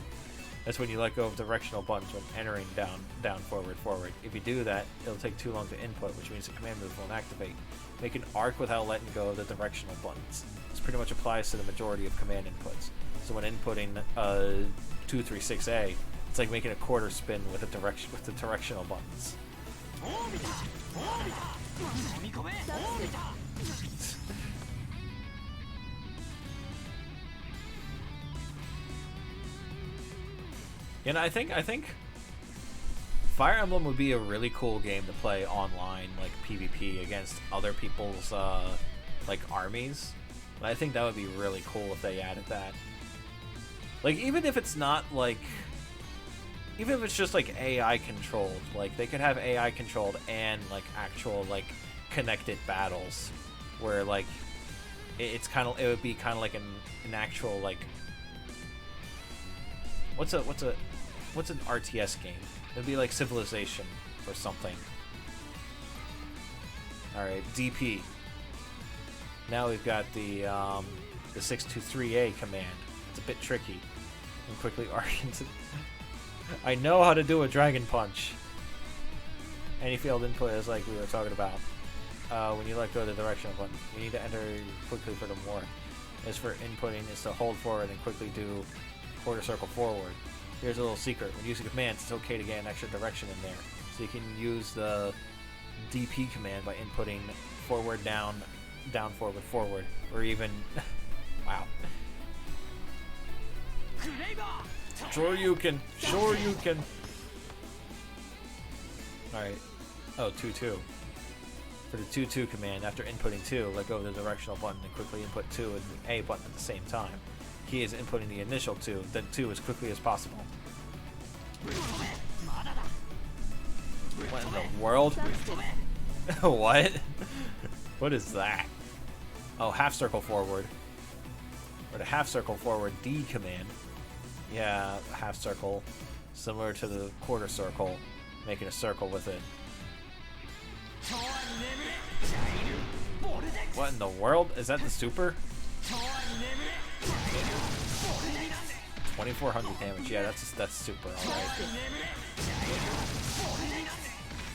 That's when you let go of directional buttons when entering down, forward, forward. If you do that, it'll take too long to input, which means the command move won't activate. Make an arc without letting go of the directional buttons. This pretty much applies to the majority of command inputs. So when inputting 236A, it's like making a quarter spin with the directional buttons. And I think Fire Emblem would be a really cool game to play online, like PvP against other people's like armies. And I think that would be really cool if they added that. Like even if it's not like, even if it's just like AI controlled, like they could have AI controlled and like actual like connected battles, where like it would be kind of like an actual like what's an RTS game? It'd be like Civilization or something. Alright, DP. Now we've got the 623A command. It's a bit tricky. And quickly arc into... I know how to do a Dragon Punch. Any failed input is like we were talking about. When you let go of the directional button, you need to enter quickly for the more. As for inputting, is to hold forward and quickly do quarter circle forward. Here's a little secret. When using commands, it's okay to get an extra direction in there. So you can use the DP command by inputting forward, down, down, forward, forward, or even... wow. Sure you can. Sure you can. Alright. Oh, 2-2. For the 2-2 command, after inputting 2, let go of the directional button and quickly input 2 and the A button at the same time. Key is inputting the initial 2, then 2 as quickly as possible. What in the world? What? What is that? Oh, half circle forward. Or the half circle forward D command. Yeah, half circle. Similar to the quarter circle. Making a circle with it. What in the world? Is that the super? 2400 damage. Yeah, that's super. Alright.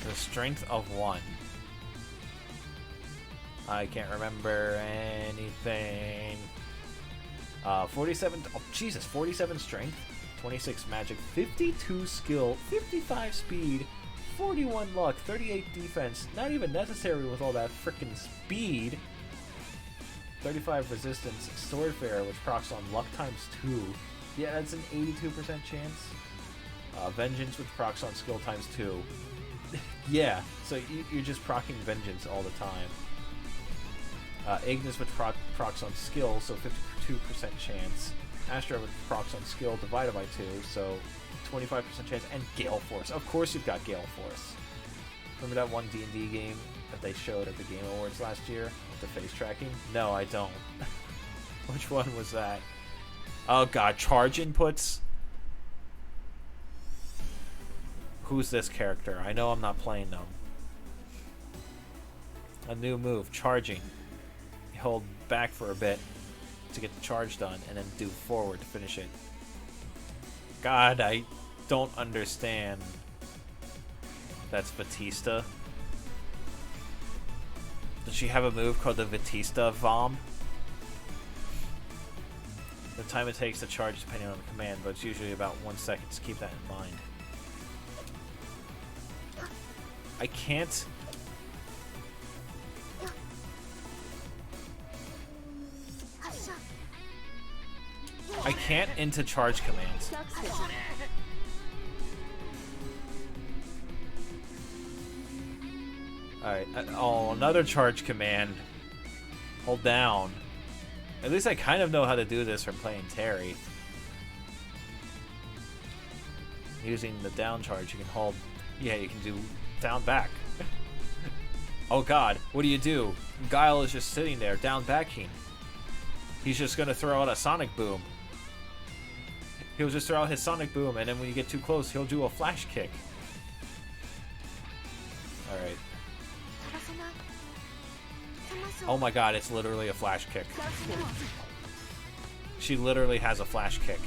The strength of 1. I can't remember anything. 47. Oh, Jesus. 47 strength, 26 magic, 52 skill, 55 speed, 41 luck, 38 defense. Not even necessary with all that frickin' speed. 35 resistance, Swordfarer, which procs on luck times 2. Yeah, that's an 82% chance. Vengeance, which procs on skill times 2. Yeah, so you're just proccing Vengeance all the time. Ignis, which procs on skill, so 52% chance. Astra with procs on skill divided by 2, so 25% chance, and Gale Force. Of course you've got Gale Force. Remember that one D&D game that they showed at the Game Awards last year with the face tracking? No, I don't. Which one was that? Oh god, charge inputs? Who's this character? I know I'm not playing them. A new move, charging. You hold back for a bit to get the charge done, and then do forward to finish it. God, I don't understand. That's Batista. Does she have a move called the Batista Vom? The time it takes to charge depending on the command, but it's usually about 1 second, so keep that in mind. I can't... I can't into charge commands. Alright, oh, another charge command. Hold down. At least I kind of know how to do this from playing Terry. Using the down charge, you can hold... Yeah, you can do down back. Oh god, what do? Guile is just sitting there, down backing. He's just gonna throw out a Sonic Boom. He'll just throw out his Sonic Boom, and then when you get too close, he'll do a Flash Kick. Alright. Oh my god, it's literally a Flash Kick. She literally has a Flash Kick.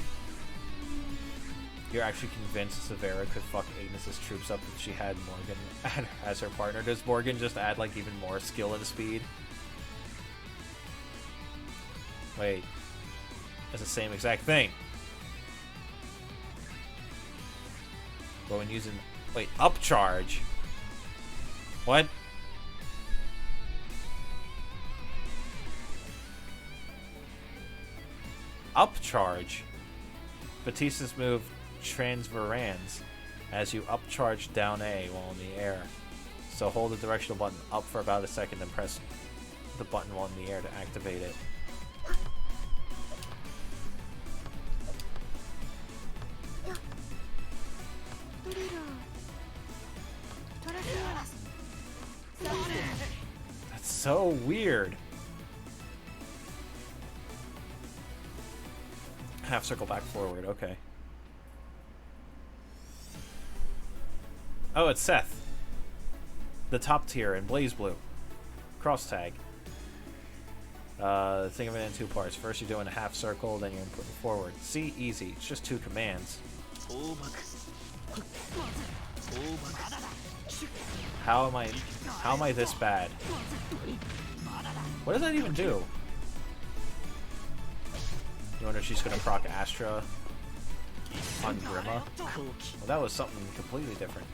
You're actually convinced Severa could fuck Agnes's troops up if she had Morgan as her partner. Does Morgan just add, like, even more skill and speed? Wait. That's the same exact thing. But when using... Wait, upcharge? What? Upcharge? Batista's move transverans as you upcharge down A while in the air. So hold the directional button up for about a second and press the button while in the air to activate it. That's so weird. Half circle back forward, okay. Oh, it's Seth. The top tier in Blaze Blue. Cross tag. Think of it in 2 parts. First you're doing a half circle, then you're inputting forward. See, easy. It's just 2 commands. How am I this bad? What does that even do? You wonder if she's gonna proc Astra on Grima? Well, that was something completely different.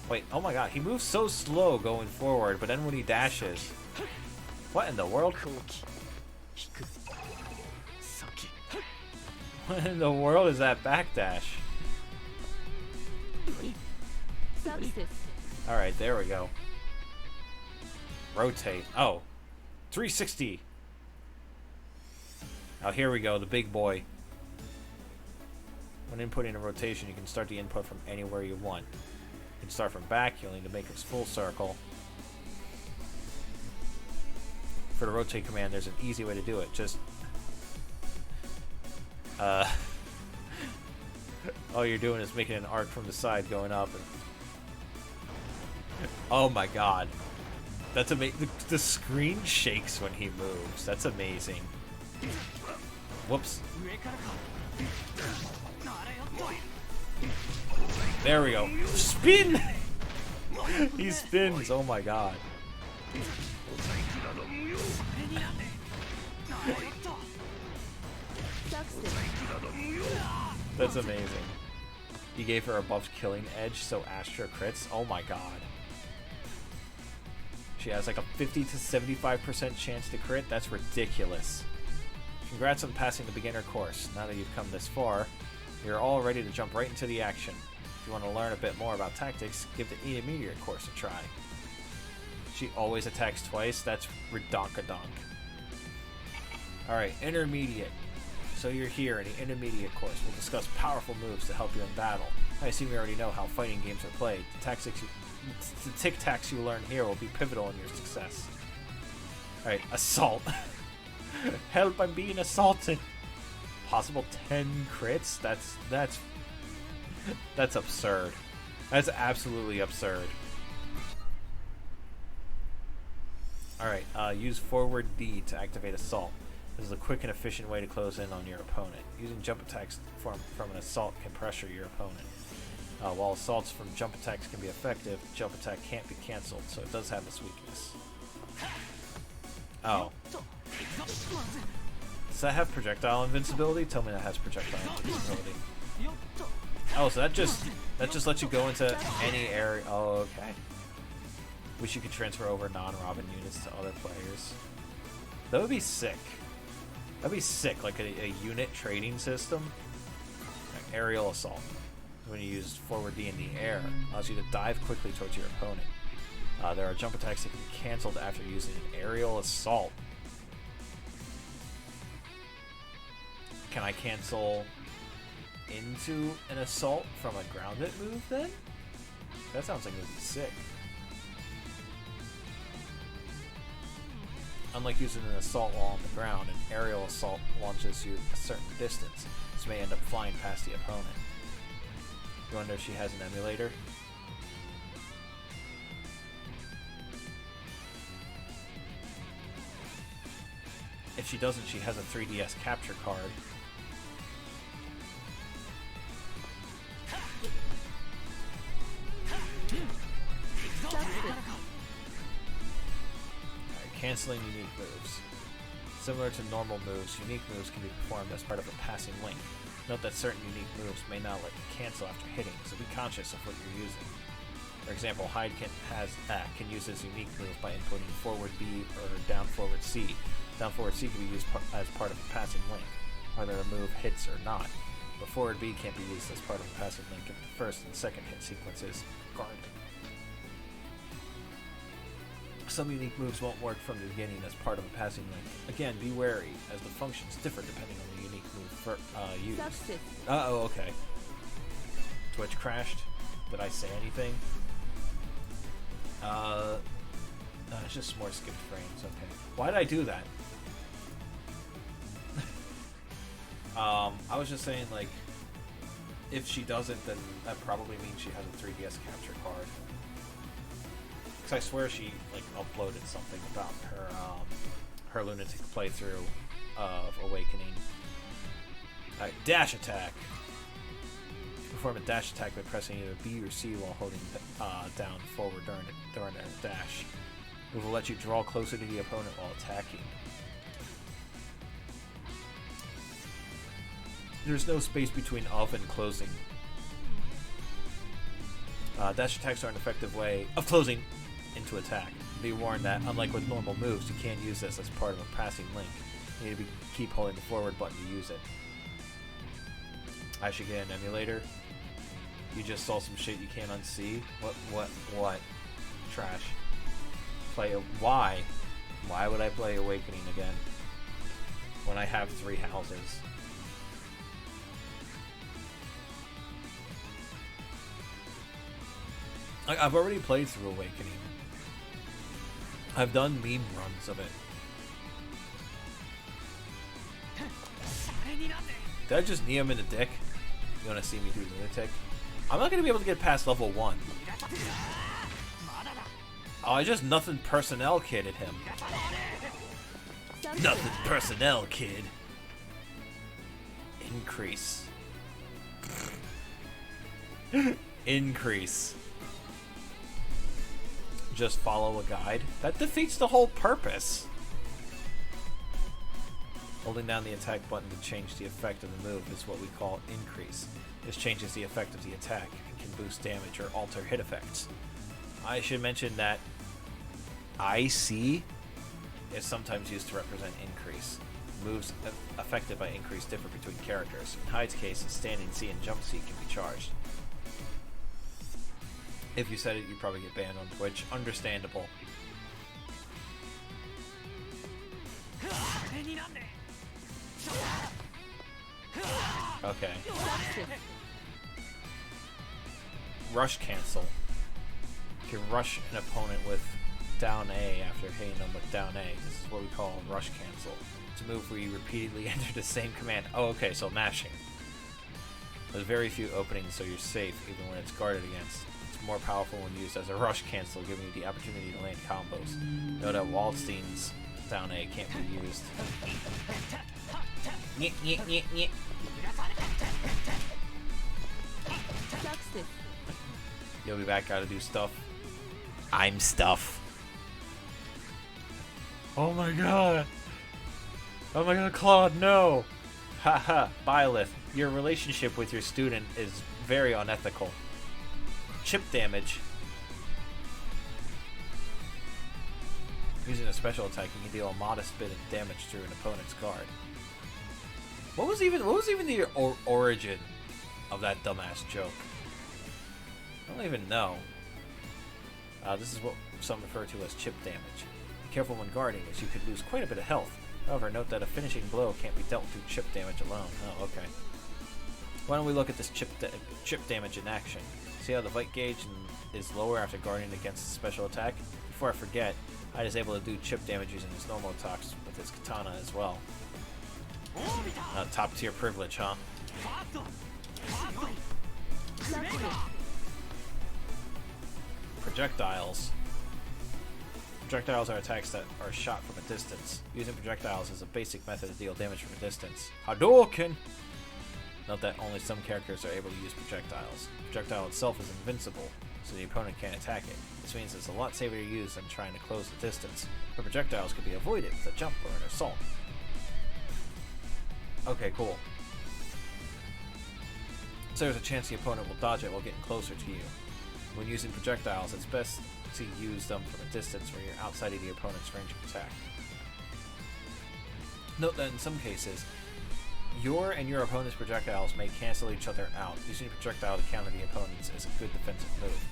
Wait, oh my god, he moves so slow going forward, but then when he dashes... What in the world? What in the world is that backdash? Alright, there we go. Rotate. Oh. 360! Oh, here we go, the big boy. When inputting a rotation, you can start the input from anywhere you want. You can start from back, you'll need to make its full circle. For the rotate command, there's an easy way to do it. Just... all you're doing is making an arc from the side going up. And... Oh my god. That's amazing. The screen shakes when he moves. That's amazing. Whoops. There we go. Spin! He spins. Oh my god. That's amazing. He gave her a buffed killing edge, so Astra crits. Oh my god. She has like a 50 to 75% chance to crit. That's ridiculous. Congrats on passing the beginner course. Now that you've come this far, you're all ready to jump right into the action. If you want to learn a bit more about tactics, give the intermediate course a try. She always attacks twice. That's redonkadonk. Alright, intermediate. So you're here in the intermediate course. We'll discuss powerful moves to help you in battle. I assume you already know how fighting games are played. The tic-tacs you learn here will be pivotal in your success. Alright, assault. Help, I'm being assaulted. Possible 10 crits? That's absurd. That's absolutely absurd. Alright, use forward D to activate assault. This is a quick and efficient way to close in on your opponent. Using jump attacks from an assault can pressure your opponent. While assaults from jump attacks can be effective, jump attack can't be cancelled, so it does have this weakness. Oh. Does that have projectile invincibility? Tell me that has projectile invincibility. Oh, so that just lets you go into any area. Oh, okay. Wish you could transfer over non-Robin units to other players. That would be sick. That'd be sick, like a unit trading system. Like aerial assault. When you use forward D in the air, allows you to dive quickly towards your opponent. There are jump attacks that can be cancelled after using an aerial assault. Can I cancel into an assault from a grounded move then? That sounds like it would be sick. Unlike using an assault while on the ground, an aerial assault launches you a certain distance. This may end up flying past the opponent. You wonder if she has an emulator? If she doesn't, she has a 3DS capture card. Canceling unique moves. Similar to normal moves, unique moves can be performed as part of a passing link. Note that certain unique moves may not let you cancel after hitting, so be conscious of what you're using. For example, Hyde can use his unique move by inputting forward B or down forward C. Down forward C can be used as part of a passing link, whether a move hits or not. But forward B can't be used as part of a passing link if the first and second hit sequences guarded. Some unique moves won't work from the beginning as part of a passing link. Again, be wary, as the functions differ depending on the unique move used. Uh-oh, okay. Twitch crashed. Did I say anything? It's just more skipped frames, okay. Why did I do that? I was just saying, like, if she doesn't, then that probably means she has a 3DS capture card. I swear she like uploaded something about her lunatic playthrough of Awakening. Alright, dash attack. Perform a dash attack by pressing either B or C while holding down forward during a dash. It will let you draw closer to the opponent while attacking. There's no space between of and closing. Dash attacks are an effective way of closing into attack. Be warned that, unlike with normal moves, you can't use this as part of a passing link. You need to keep holding the forward button to use it. I should get an emulator. You just saw some shit you can't unsee. What? Trash. Why? Why would I play Awakening again? When I have 3 houses. I've already played through Awakening. I've done meme runs of it. Did I just knee him in the dick? You wanna see me do lunatic? I'm not gonna be able to get past level 1. Oh, I just nothing personnel kidded him. Nothing personnel kid. Increase. Increase. Just follow a guide. That defeats the whole purpose. Holding down the attack button to change the effect of the move is what we call increase. This changes the effect of the attack and can boost damage or alter hit effects. I should mention that IC is sometimes used to represent increase. Moves affected by increase differ between characters. In Hyde's case, standing C and jump C can be charged. If you said it, you'd probably get banned on Twitch. Understandable. Okay. Success. Rush cancel. You can rush an opponent with down A after hitting them with down A. This is what we call rush cancel. It's a move where you repeatedly enter the same command. Oh, okay, so mashing. There's very few openings, so you're safe even when it's guarded against. It's more powerful when used as a rush cancel, giving you the opportunity to land combos. Note that Waldstein's down A can't be used. Nyeh, nyeh, nyeh, nyeh. Success. You'll be back, gotta do stuff. I'm stuff. Oh my god. Oh my god, Claude, no! Haha, Byleth, your relationship with your student is very unethical. Chip damage. Using a special attack, you can deal a modest bit of damage through an opponent's guard. What was even the origin of that dumbass joke? I don't even know. This is what some refer to as chip damage. Be careful when guarding, as you could lose quite a bit of health. However, note that a finishing blow can't be dealt through chip damage alone. Oh, okay. Why don't we look at this chip damage in action? See how the fight gauge is lower after guarding against a special attack? Before I forget, I is able to do chip damage using his normal attacks with his katana as well. Top tier privilege, huh? Success. Projectiles. Projectiles are attacks that are shot from a distance. Using projectiles is a basic method to deal damage from a distance. Hadouken! Note that only some characters are able to use projectiles. Projectile itself is invincible, so the opponent can't attack it. This means it's a lot safer to use than trying to close the distance, but projectiles can be avoided with a jump or an assault. Okay, cool. So there's a chance the opponent will dodge it while getting closer to you. When using projectiles, it's best to use them from a distance where you're outside of the opponent's range of attack. Note that in some cases, your and your opponent's projectiles may cancel each other out. Using a projectile to counter the opponents is a good defensive move.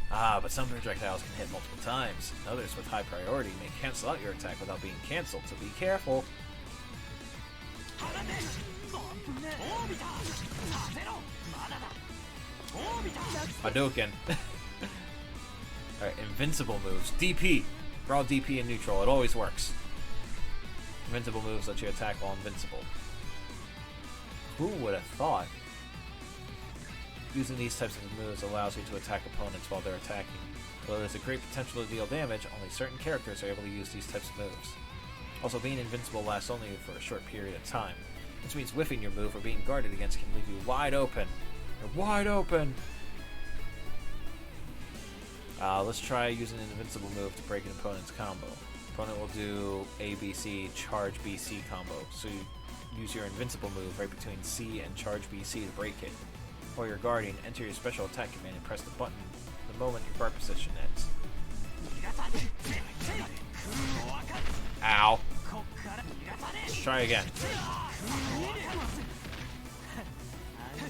But some projectiles can hit multiple times. Others with high priority may cancel out your attack without being cancelled, so be careful. Hadouken. Alright, invincible moves. DP. Raw DP and neutral. It always works. Invincible moves let you attack while invincible. Who would have thought? Using these types of moves allows you to attack opponents while they're attacking. Although there's a great potential to deal damage, only certain characters are able to use these types of moves. Also, being invincible lasts only for a short period of time, which means whiffing your move or being guarded against can leave you wide open. You're wide open! Let's try using an invincible move to break an opponent's combo. Opponent will do ABC, charge BC combo, so you use your invincible move right between C and charge BC to break it. While you're guarding, enter your special attack command and press the button the moment your guard position ends. Ow. Let's try again.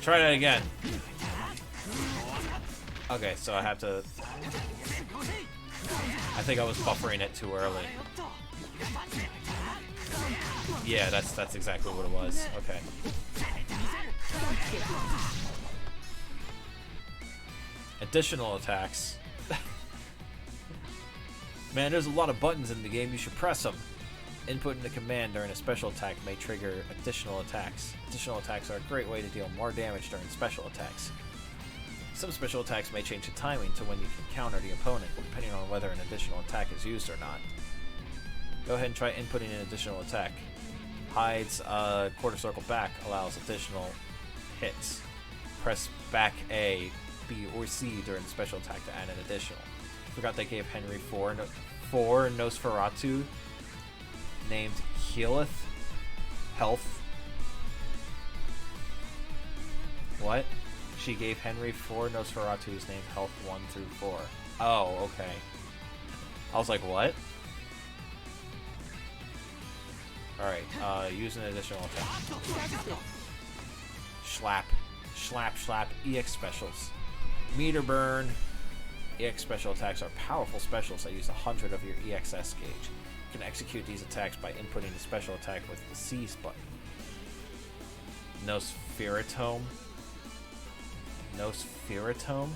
Try that again. Okay, so I have to... I think I was buffering it too early. Yeah, that's exactly what it was. Okay. Additional attacks. Man, there's a lot of buttons in the game. You should press them. Inputting a command during a special attack may trigger additional attacks. Additional attacks are a great way to deal more damage during special attacks. Some special attacks may change the timing to when you can counter the opponent, depending on whether an additional attack is used or not. Go ahead and try inputting an additional attack. Hides quarter circle back allows additional hits. Press back A, B, or C during the special attack to add an additional. Forgot they gave Henry 4 Nosferatu named Healeth. Health. What? She gave Henry 4 Nosferatus named Health 1 through 4. Oh, okay. I was like, what? Alright, use an additional attack. Schlap. Schlap, slap, EX specials. Meter burn. EX special attacks are powerful specials that use 100 of your EXS gauge. You can execute these attacks by inputting the special attack with the C button. Nosferatome. Nosferatome?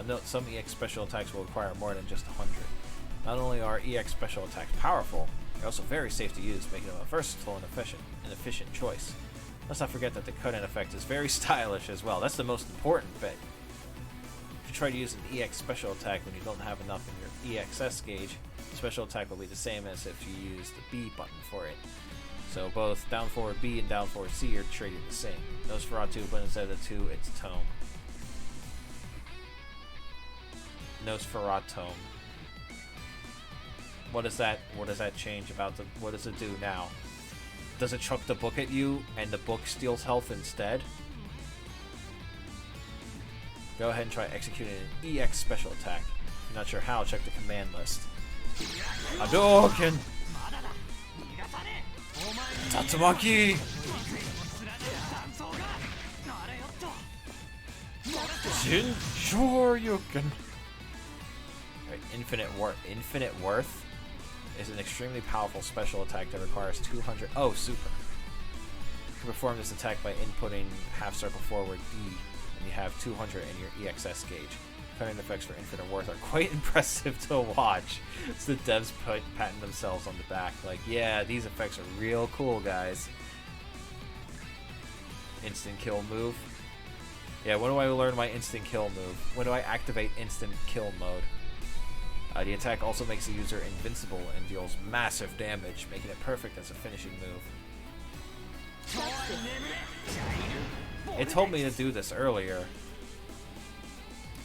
Note, some EX special attacks will require more than just 100. Not only are EX special attacks powerful, they're also very safe to use, making them a versatile and efficient choice. Let's not forget that the cut-in effect is very stylish as well. That's the most important bit. If you try to use an EX special attack when you don't have enough in your EXS gauge, the special attack will be the same as if you use the B button for it. So both down forward B and down forward C are treated the same. Nosferatu, but instead of the 2, it's Tome. Nosferatome. What does that change about the, what does it do now? Does it chuck the book at you and the book steals health instead? Go ahead and try executing an EX special attack. If you're not sure how, check the command list. Hadouken! Tatsumaki! Shoryuken! Right, Infinite Worth is an extremely powerful special attack that requires 200. Oh, super. You can perform this attack by inputting half circle forward D, and you have 200 in your EXS gauge. Cutting effects for Infinite Worth are quite impressive to watch. It's the devs patting themselves on the back, like, yeah, these effects are real cool, guys. Instant kill move. Yeah, when do I learn my instant kill move? When do I activate instant kill mode? The attack also makes the user invincible and deals massive damage, making it perfect as a finishing move. It told me to do this earlier.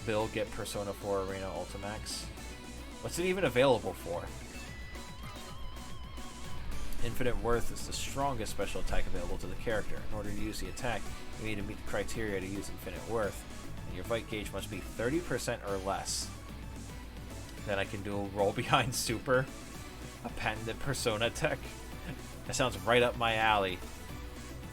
Bill, get Persona 4 Arena Ultimax. What's it even available for? Infinite Worth is the strongest special attack available to the character. In order to use the attack, you need to meet the criteria to use Infinite Worth, and your fight gauge must be 30% or less. Then I can do a roll behind super, a patented Persona tech. That sounds right up my alley.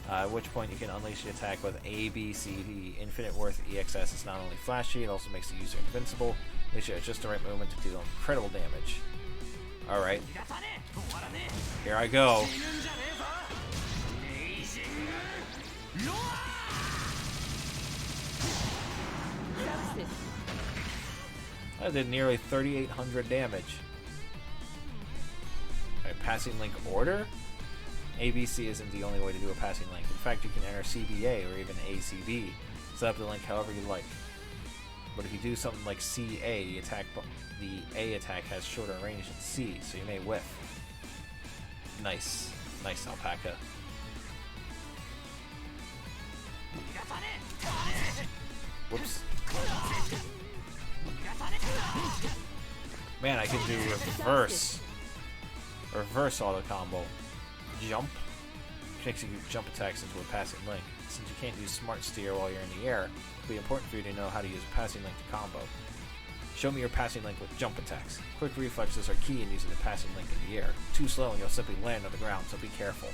At which point you can unleash the attack with A, B, C, D. Infinite Worth EXS is not only flashy, it also makes the user invincible. Makes it at just the right moment to deal incredible damage. Alright. Here I go. I did nearly 3,800 damage. Alright, passing link order? ABC isn't the only way to do a passing link. In fact, you can enter CBA or even ACB. Set up the link however you like. But if you do something like CA, the A attack has shorter range than C, so you may whiff. Nice. Nice, Alpaca. Whoops. Man, I can do reverse auto combo. Jump. You can execute jump attacks into a passing link. Since you can't use smart steer while you're in the air, it'll be important for you to know how to use a passing link to combo. Show me your passing link with jump attacks. Quick reflexes are key in using the passing link in the air. Too slow and you'll simply land on the ground, so be careful.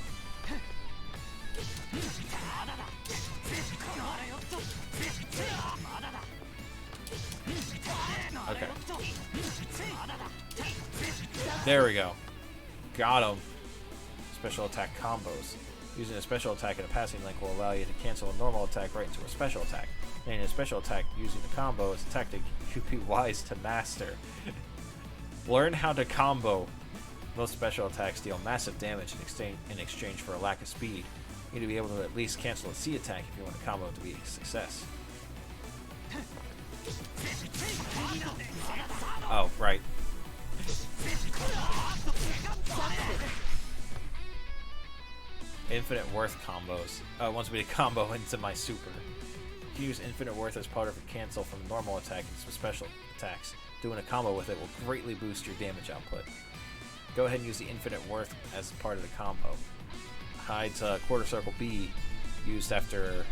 Okay. There we go. Got him. Special attack combos. Using a special attack and a passing link will allow you to cancel a normal attack right into a special attack. And a special attack using the combo is a tactic you'd be wise to master. Learn how to combo. Most special attacks deal massive damage in exchange for a lack of speed. You need to be able to at least cancel a C attack if you want the combo to be a success. Oh, right. Infinite Worth combos. Oh, it wants me to combo into my super. You can use Infinite Worth as part of a cancel from a normal attack and some special attacks. Doing a combo with it will greatly boost your damage output. Go ahead and use the Infinite Worth as part of the combo. Hides quarter circle B used after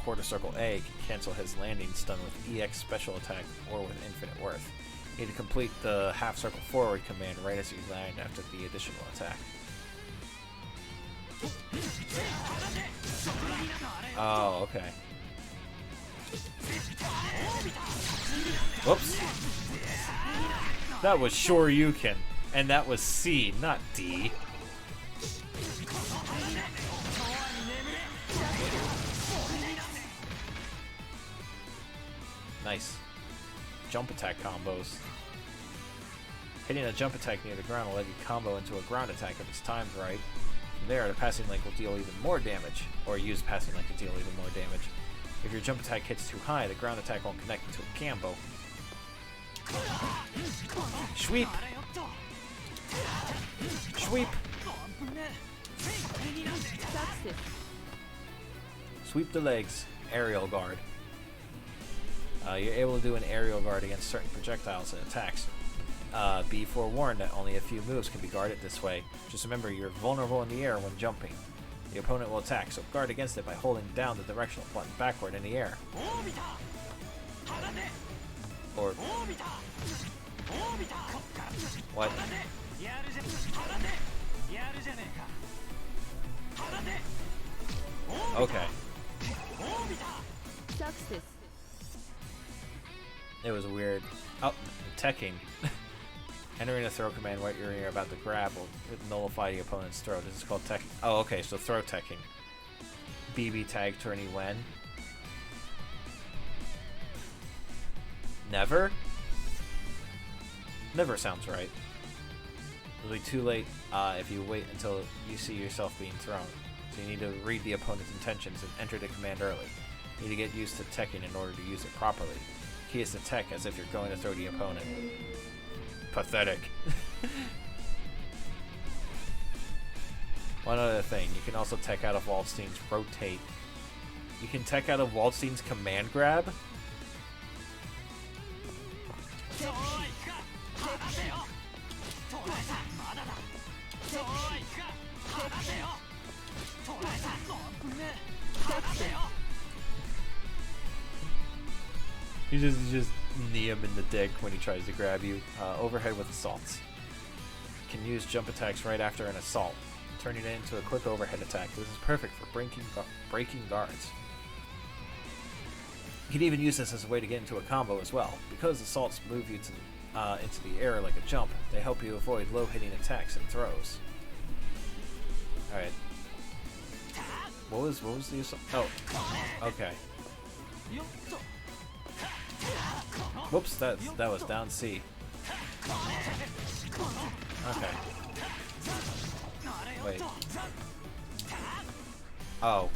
quarter circle A can cancel his landing stun with EX special attack or with Infinite Worth. You need to complete the half circle forward command right as you land after the additional attack. Oh, okay. Whoops. That was Shoryuken. And that was C, not D. Nice. Jump attack combos. Hitting a jump attack near the ground will let you combo into a ground attack if it's timed right. From there, the passing link will deal even more damage, or use passing link to deal even more damage. If your jump attack hits too high, the ground attack won't connect into a combo. Sweep! Sweep! Sweep the legs. Aerial guard. You're able to do an aerial guard against certain projectiles and attacks. Be forewarned that only a few moves can be guarded this way. Just remember, you're vulnerable in the air when jumping. The opponent will attack, so guard against it by holding down the directional button backward in the air. Or... What? Okay. Success. It was weird. Oh, teching. Entering a throw command right you're about to grab will nullify the opponent's throw. This is called tech. Oh, okay, so throw teching. BB tag tourney when? Never? Never sounds right. It'll be too late if you wait until you see yourself being thrown. So you need to read the opponent's intentions and enter the command early. You need to get used to teching in order to use it properly. Key is to tech as if you're going to throw the opponent. Pathetic. One other thing, you can also tech out of Waldstein's rotate. You can tech out of Waldstein's command grab? You just knee him in the dick when he tries to grab you. Overhead with assaults. You can use jump attacks right after an assault, turning it into a quick overhead attack. This is perfect for breaking guards. You can even use this as a way to get into a combo as well. Because assaults move you to into the air like a jump, they help you avoid low-hitting attacks and throws. Alright. What was the assault? Oh. Okay. Whoops, that was down C. Okay. Wait. Oh,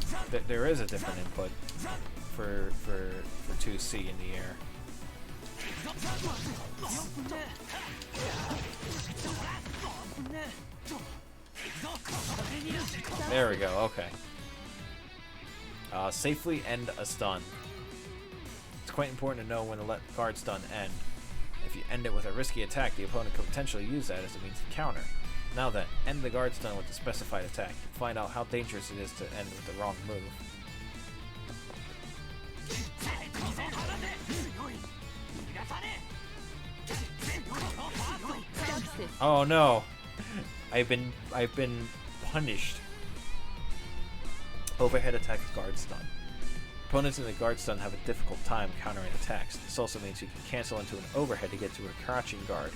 there is a different input for 2C in the air. There we go, okay. Safely end a stun. It's quite important to know when to let the guard stun end. If you end it with a risky attack, the opponent could potentially use that as a means to counter. Now then, end the guard stun with the specified attack. Find out how dangerous it is to end with the wrong move. Oh no! I've been punished. Overhead attack is guard stun. Opponents in the guard stun have a difficult time countering attacks. This also means you can cancel into an overhead to get to a crouching guard.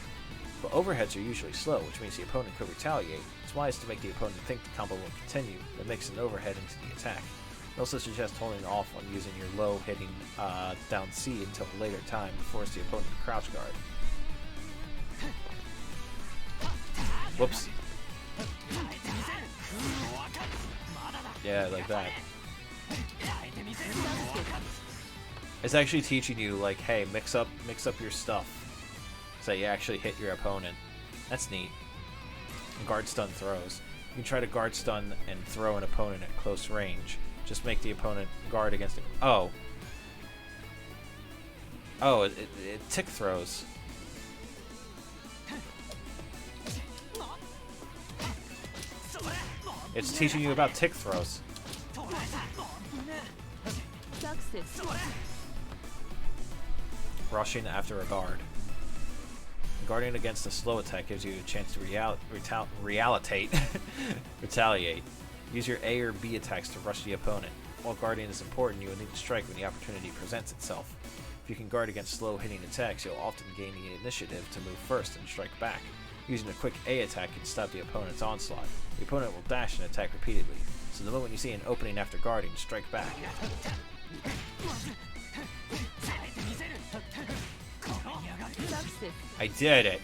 But overheads are usually slow, which means the opponent could retaliate. It's wise to make the opponent think the combo will continue, then mix an overhead into the attack. I also suggest holding off on using your low hitting down C until a later time to force the opponent to crouch guard. Whoops. Yeah, like that. It's actually teaching you, like, hey, mix up your stuff, so you actually hit your opponent. That's neat. Guard stun throws. You can try to guard stun and throw an opponent at close range. Just make the opponent guard against it. Oh. Oh, it tick throws. It's teaching you about tick throws. Rushing after a guard. Guarding against a slow attack gives you a chance to retaliate. Use your A or B attacks to rush the opponent. While guarding is important, you will need to strike when the opportunity presents itself. If you can guard against slow hitting attacks, you'll often gain the initiative to move first and strike back. Using a quick A attack can stop the opponent's onslaught. The opponent will dash and attack repeatedly, so the moment you see an opening after guarding, strike back. I did it!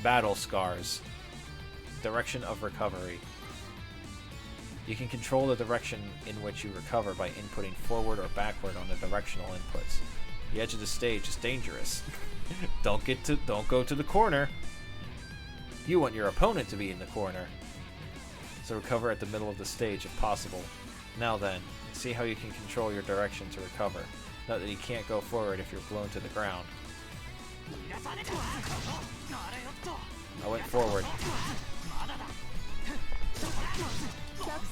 Battle Scars. Direction of recovery. You can control the direction in which you recover by inputting forward or backward on the directional inputs. The edge of the stage is dangerous. Don't go to the corner. You want your opponent to be in the corner. So recover at the middle of the stage if possible. Now then, see how you can control your direction to recover. Note that you can't go forward if you're blown to the ground. I went forward.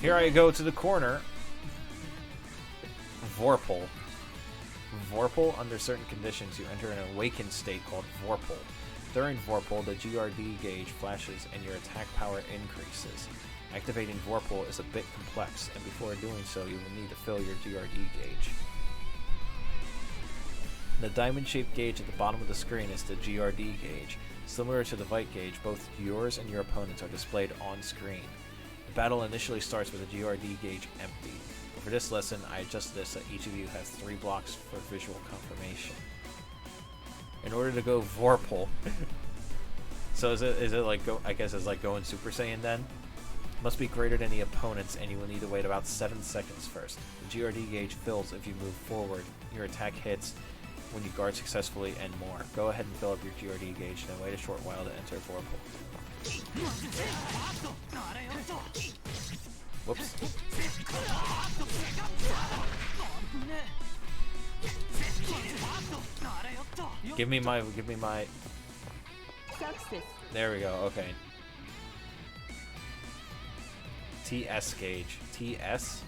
Here I go to the corner. Vorpal. Vorpal, under certain conditions, you enter an awakened state called Vorpal. During Vorpal, the GRD gauge flashes and your attack power increases. Activating Vorpal is a bit complex, and before doing so, you will need to fill your GRD gauge. The diamond-shaped gauge at the bottom of the screen is the GRD gauge. Similar to the Vite gauge, both yours and your opponent's are displayed on screen. The battle initially starts with the GRD gauge empty. But for this lesson, I adjusted this so each of you has 3 blocks for visual confirmation. In order to go Vorpal, so is it like I guess it's like going Super Saiyan then? Must be greater than the opponent's, and you will need to wait about 7 seconds first. The GRD gauge fills if you move forward, your attack hits when you guard successfully, and more. Go ahead and fill up your GRD gauge, then wait a short while to enter Vorpal. Whoops. Give me my Success. There we go, okay. TS gauge. TS?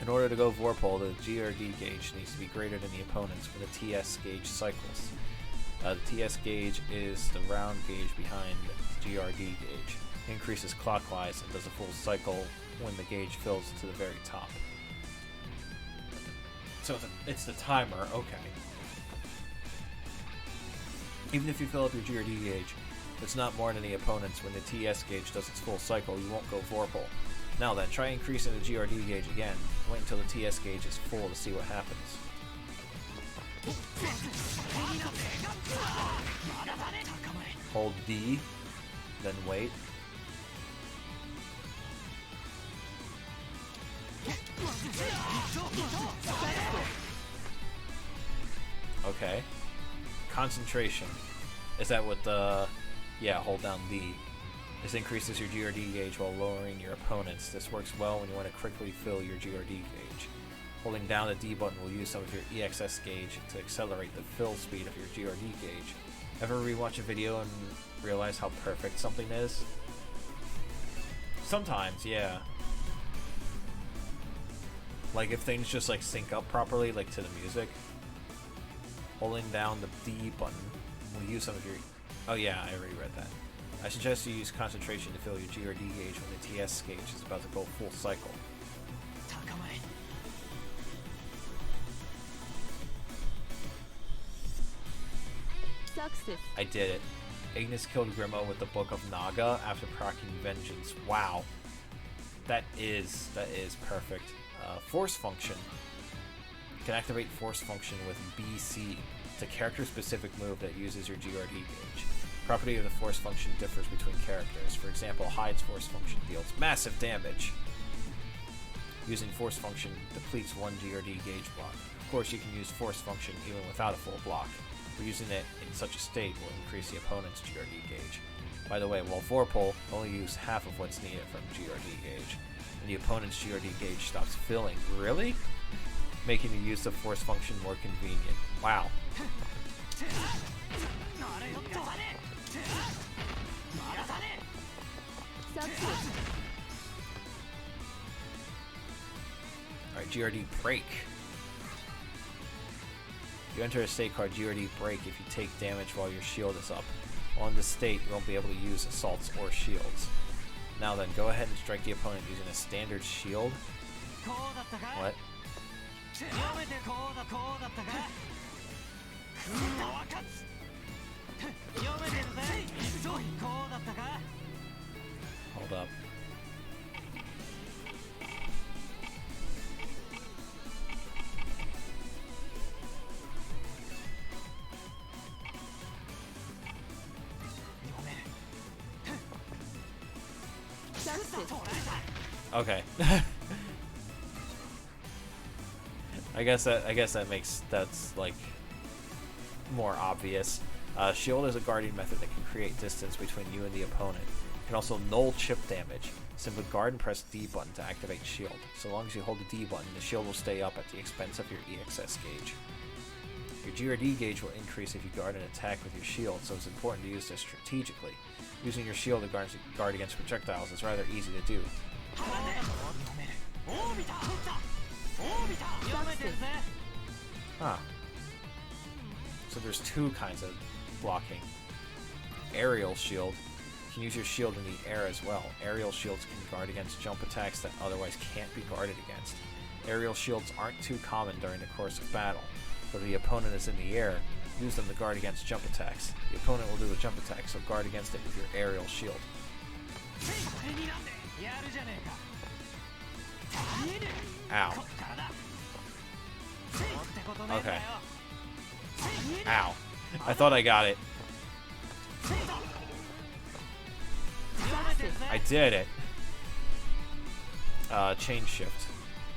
In order to go Vorpal, the GRD gauge needs to be greater than the opponent's when the TS gauge cycles. The TS gauge is the round gauge behind the GRD gauge. It increases clockwise and does a full cycle when the gauge fills to the very top. So it's the timer, okay. Even if you fill up your GRD gauge, it's not more than the opponent's when the TS gauge does its full cycle, you won't go Vorpal. Now then, try increasing the GRD gauge again. Wait until the TS gauge is full to see what happens. Hold D, then wait. Okay. Concentration. Is that what the... Yeah, hold down D. This increases your GRD gauge while lowering your opponent's. This works well when you want to quickly fill your GRD gauge. Holding down the D button will use some of your EXS gauge to accelerate the fill speed of your GRD gauge. Ever rewatch a video and realize how perfect something is? Sometimes, yeah. Like if things just like sync up properly, like to the music. Holding down the D button will use some of your... Oh yeah, I already read that. I suggest you use concentration to fill your GRD gauge when the TS gauge is about to go full cycle. Success. I did it. Ignis killed Grimo with the Book of Naga after proccing Vengeance. Wow. That is perfect. Force function. You can activate Force function with BC. It's a character-specific move that uses your GRD gauge. Property of the Force function differs between characters. For example, Hyde's Force function deals massive damage. Using Force function depletes 1 GRD gauge block. Of course, you can use Force function even without a full block. But using it in such a state will increase the opponent's GRD gauge. By the way, while Vorpal, only use half of what's needed from GRD gauge. And the opponent's GRD gauge stops filling. Really? Making the use of Force function more convenient. Wow. Alright, GRD break. You enter a state called GRD break if you take damage while your shield is up. While in this state, you won't be able to use assaults or shields. Now then, go ahead and strike the opponent using a standard shield. What? Hold up. Okay. I guess that makes that's like more obvious. Shield is a guarding method that can create distance between you and the opponent. It can also null chip damage. Simply guard and press D button to activate shield. So long as you hold the D button, the shield will stay up at the expense of your EXS gauge. Your GRD gauge will increase if you guard an attack with your shield, so it's important to use this strategically. Using your shield to guard against projectiles is rather easy to do. Huh. So there's two kinds of blocking. Aerial shield. You can use your shield in the air as well. Aerial shields can guard against jump attacks that otherwise can't be guarded against. Aerial shields aren't too common during the course of battle. If the opponent is in the air, use them to guard against jump attacks. The opponent will do a jump attack, so guard against it with your aerial shield. Ow. Okay. Ow. I thought I got it. I did it. Chain shift.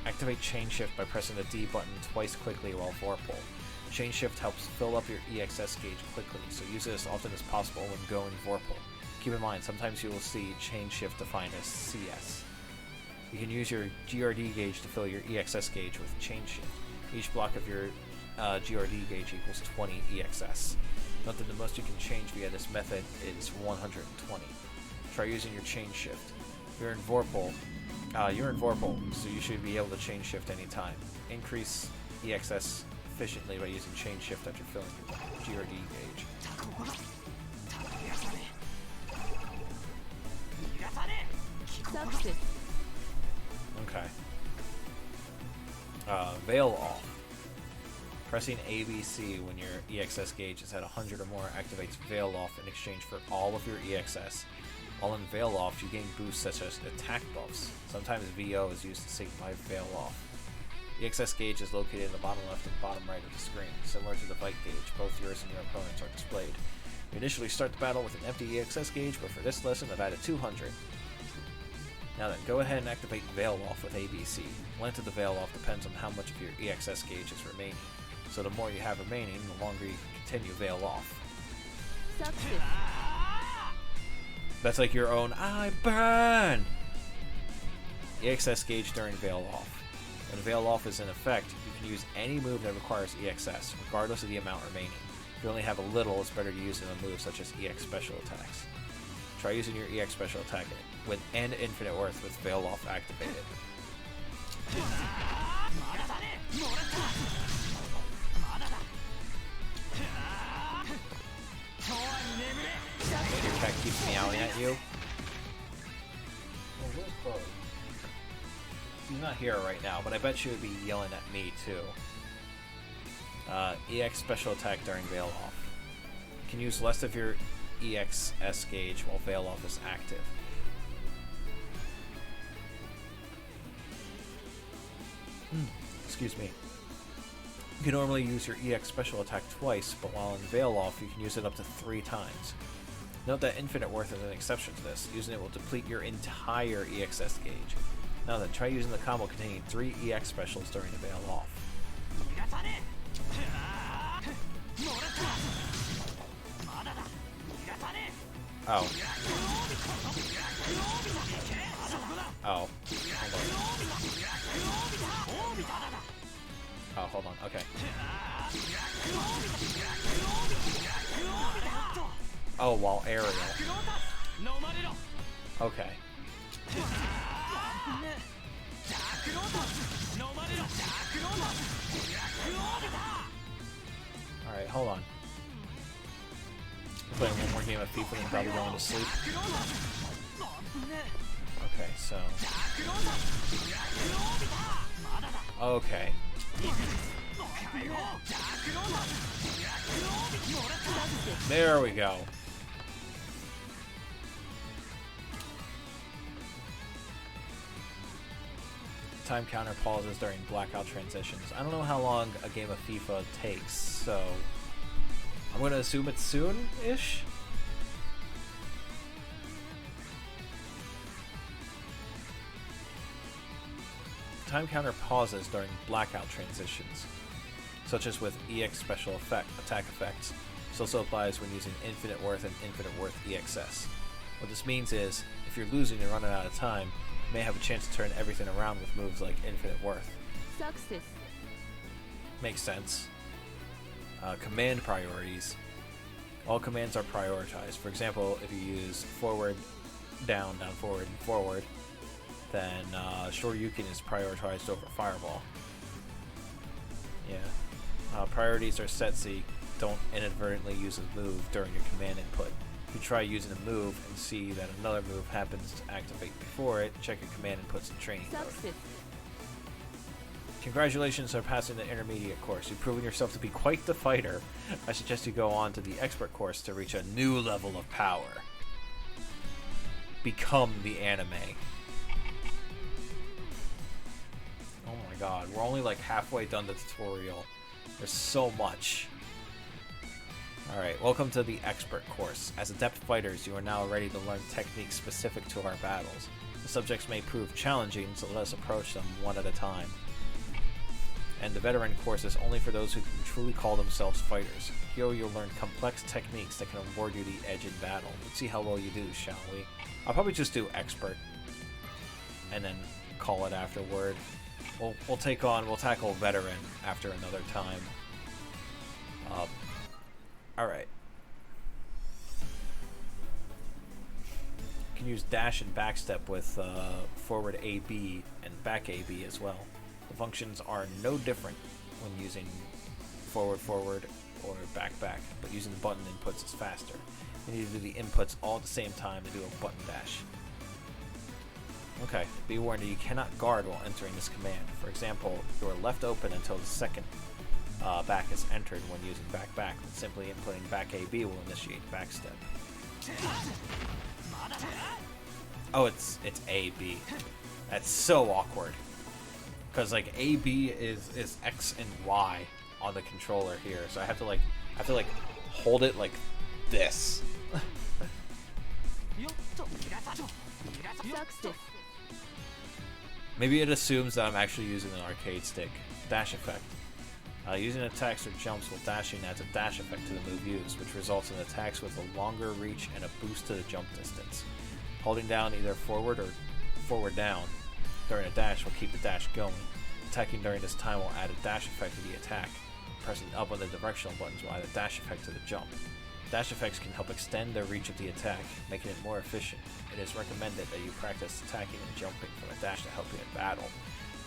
Activate chain shift by pressing the D button twice quickly while Vorpal. Chain shift helps fill up your EXS gauge quickly, so use it as often as possible when going Vorpal. Keep in mind, sometimes you will see chain shift defined as CS. You can use your GRD gauge to fill your EXS gauge with chain shift. Each block of your GRD gauge equals 20 EXS. Note that the most you can change via this method is 120. Try using your chain shift. You're in Vorpal, so you should be able to chain shift anytime. Increase EXS efficiently by using chain shift after filling your GRD gauge. Okay. Veil off. Pressing ABC when your EXS gauge is at 100 or more activates Veil off in exchange for all of your EXS. While in Veil off, you gain boosts such as attack buffs. Sometimes VO is used to signify Veil off. EXS gauge is located in the bottom left and bottom right of the screen. Similar to the Fight gauge, both yours and your opponent's are displayed. You initially start the battle with an empty EXS gauge, but for this lesson I've added 200. Now then, go ahead and activate Veil off with ABC. Length of the Veil off depends on how much of your EXS gauge is remaining. So the more you have remaining, the longer you can continue Veil off. That's like your own I burn! EXS gauge during Veil off. When Veil off is in effect, you can use any move that requires EXS, regardless of the amount remaining. If you only have a little, it's better to use it in a move such as EX special attacks. Try using your EX special attack with an infinite worth with Veil off activated. Your cat keeps meowing at you. Oh, where's Chloe? She's not here right now, but I bet she would be yelling at me too. EX special attack during Veil off. You can use less of your EXS gauge while Veil off is active. Excuse me. You can normally use your EX special attack twice, but while in Veil off, you can use it up to 3 times. Note that infinite worth is an exception to this. Using it will deplete your entire EXS gauge. Now then, try using the combo containing 3 EX specials during the Veil off. Oh. Oh. Oh, hold on. Okay. Oh, while aerial. Okay. Alright, hold on. I'm playing one more game of FIFA and probably going to sleep. Okay, so... Okay. There we go. Time counter pauses during blackout transitions. I don't know how long a game of FIFA takes, so I'm going to assume it's soon-ish. Time counter pauses during blackout transitions, such as with EX special attack effects. This also applies when using Infinite Worth and Infinite Worth EXS. What this means is, if you're losing and running out of time, you may have a chance to turn everything around with moves like Infinite Worth. Success. Makes sense. Command priorities. All commands are prioritized. For example, if you use forward, down, down, forward, and forward, then Shoryuken is prioritized over Fireball. Yeah. Priorities are set so you don't inadvertently use a move during your command input. If you try using a move and see that another move happens to activate before it, check your command inputs in training mode. Success. Congratulations on passing the intermediate course. You've proven yourself to be quite the fighter. I suggest you go on to the expert course to reach a new level of power. Become the anime. Oh my god, we're only like halfway done the tutorial. There's so much. Alright, welcome to the expert course. As adept fighters, you are now ready to learn techniques specific to our battles. The subjects may prove challenging, so let us approach them one at a time. And the veteran course is only for those who can truly call themselves fighters. Here you'll learn complex techniques that can award you the edge in battle. Let's see how well you do, shall we? I'll probably just do expert and then call it afterward. We'll tackle veteran after another time. Alright. You can use dash and backstep with forward AB and back AB as well. The functions are no different when using forward or back, but using the button inputs is faster. You need to do the inputs all at the same time to do a button dash. Okay, be warned that you cannot guard while entering this command. For example, you are left open until the second back is entered when using back, but simply inputting back AB will initiate backstep. Oh, it's AB. That's so awkward. Because like AB is X and Y on the controller here, so I have to like hold it like this. Success. Maybe it assumes that I'm actually using an arcade stick. Dash effect. Using attacks or jumps while dashing adds a dash effect to the move used, which results in attacks with a longer reach and a boost to the jump distance. Holding down either forward or forward down during a dash will keep the dash going. Attacking during this time will add a dash effect to the attack. Pressing up on the directional buttons will add a dash effect to the jump. Dash effects can help extend the reach of the attack, making it more efficient. It is recommended that you practice attacking and jumping from a dash to help you in battle.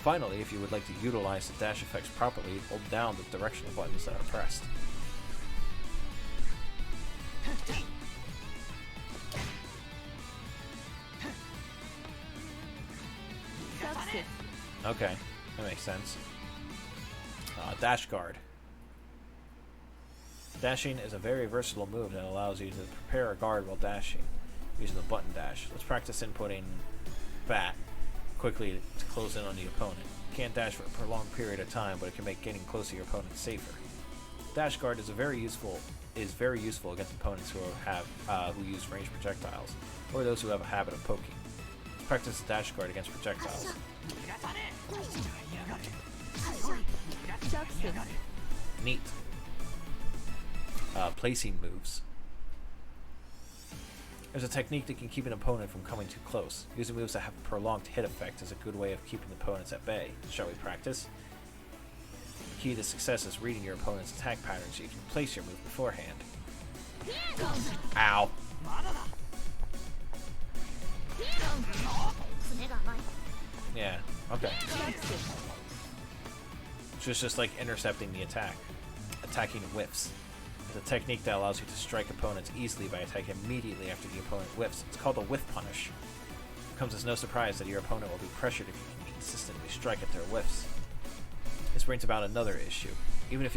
Finally, if you would like to utilize the dash effects properly, hold down the directional buttons that are pressed. Success. Okay, that makes sense. Dash guard. Dashing is a very versatile move that allows you to prepare a guard while dashing, using the button dash. Let's practice inputting bat quickly to close in on the opponent. You can't dash for a prolonged period of time, but it can make getting close to your opponent safer. Dash guard is very useful against opponents who use ranged projectiles, or those who have a habit of poking. Let's practice the dash guard against projectiles. Success. Neat. Placing moves. There's a technique that can keep an opponent from coming too close. Using moves that have a prolonged hit effect is a good way of keeping opponents at bay. Shall we practice? The key to success is reading your opponent's attack pattern so you can place your move beforehand. Ow. Yeah, okay. So it's just like intercepting the attack. Attacking whiffs. It's a technique that allows you to strike opponents easily by attacking immediately after the opponent whiffs. It's called a whiff punish. It comes as no surprise that your opponent will be pressured if you can consistently strike at their whiffs. This brings about another issue. Even if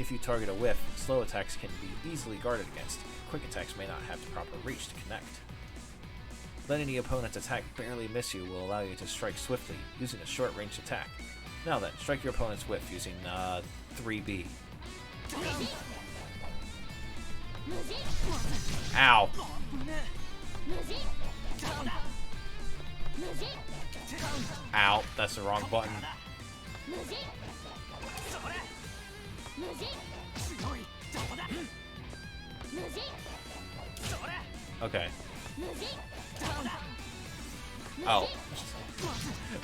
you target a whiff, slow attacks can be easily guarded against. Quick attacks may not have the proper reach to connect. Letting the opponent's attack barely miss you will allow you to strike swiftly, using a short-range attack. Now then, strike your opponent's whiff using 3B. Ow! Ow, that's the wrong button. Okay. Oh.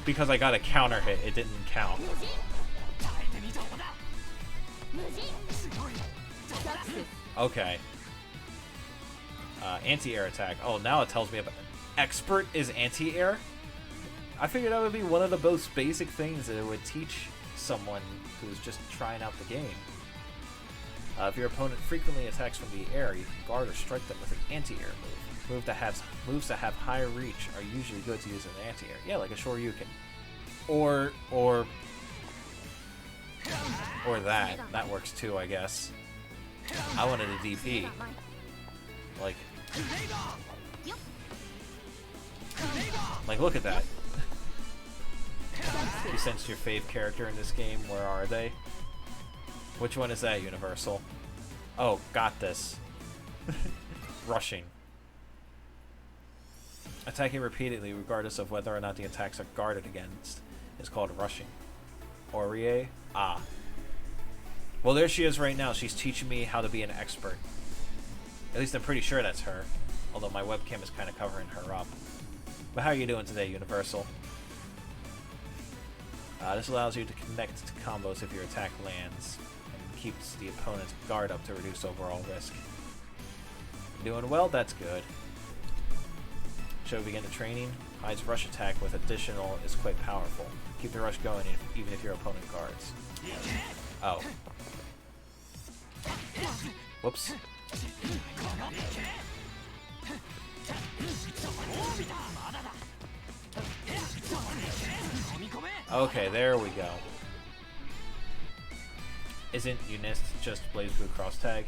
Because I got a counter hit, it didn't count. Okay. Anti-air attack. Oh, now it tells me about... Expert is anti-air? I figured that would be one of the most basic things that it would teach someone who's just trying out the game. If your opponent frequently attacks from the air, you can guard or strike them with an anti-air move. Moves that have high reach are usually good to use in anti-air. Yeah, like a Shoryuken. Or that. That works too, I guess. I wanted a DP. Like, look at that. You sensed your fave character in this game. Where are they? Which one is that, Universal? Oh, got this. Rushing. Attacking repeatedly, regardless of whether or not the attacks are guarded against, is called rushing. Orie? Ah. Well, there she is right now. She's teaching me how to be an expert. At least I'm pretty sure that's her. Although my webcam is kind of covering her up. But how are you doing today, Universal? This allows you to connect to combos if your attack lands, and keeps the opponent's guard up to reduce overall risk. Doing well? That's good. Shall we begin the training? Hyde's rush attack with additional is quite powerful. Keep the rush going even if your opponent guards. Oh. Whoops. Okay, there we go. Isn't UNIST just Blaze Blue Cross Tag?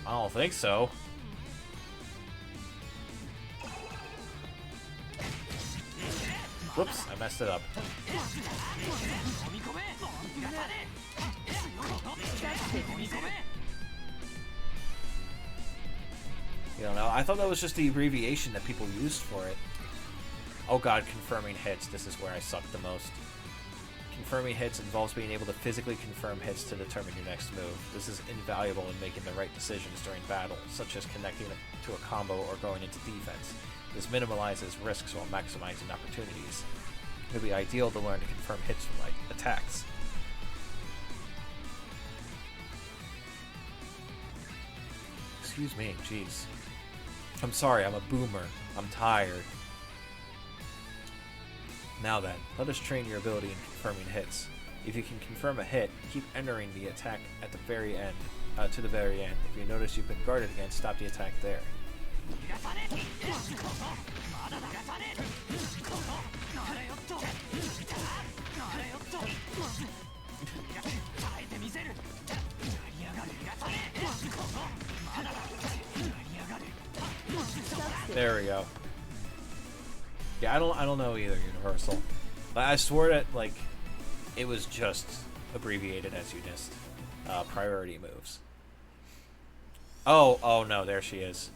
I don't think so. Whoops, I messed it up. You don't know? I thought that was just the abbreviation that people used for it. Oh god, confirming hits. This is where I suck the most. Confirming hits involves being able to physically confirm hits to determine your next move. This is invaluable in making the right decisions during battle, such as connecting to a combo or going into defense. This minimalizes risks while maximizing opportunities. It would be ideal to learn to confirm hits from like attacks. Excuse me, jeez. I'm sorry, I'm a boomer. I'm tired. Now then, let us train your ability in confirming hits. If you can confirm a hit, keep entering the attack at the very end, to the very end. If you notice you've been guarded against, stop the attack there. There we go. Yeah, I don't know either, Universal. But I swore that like it was just abbreviated as UNIST. Priority moves. Oh no, there she is.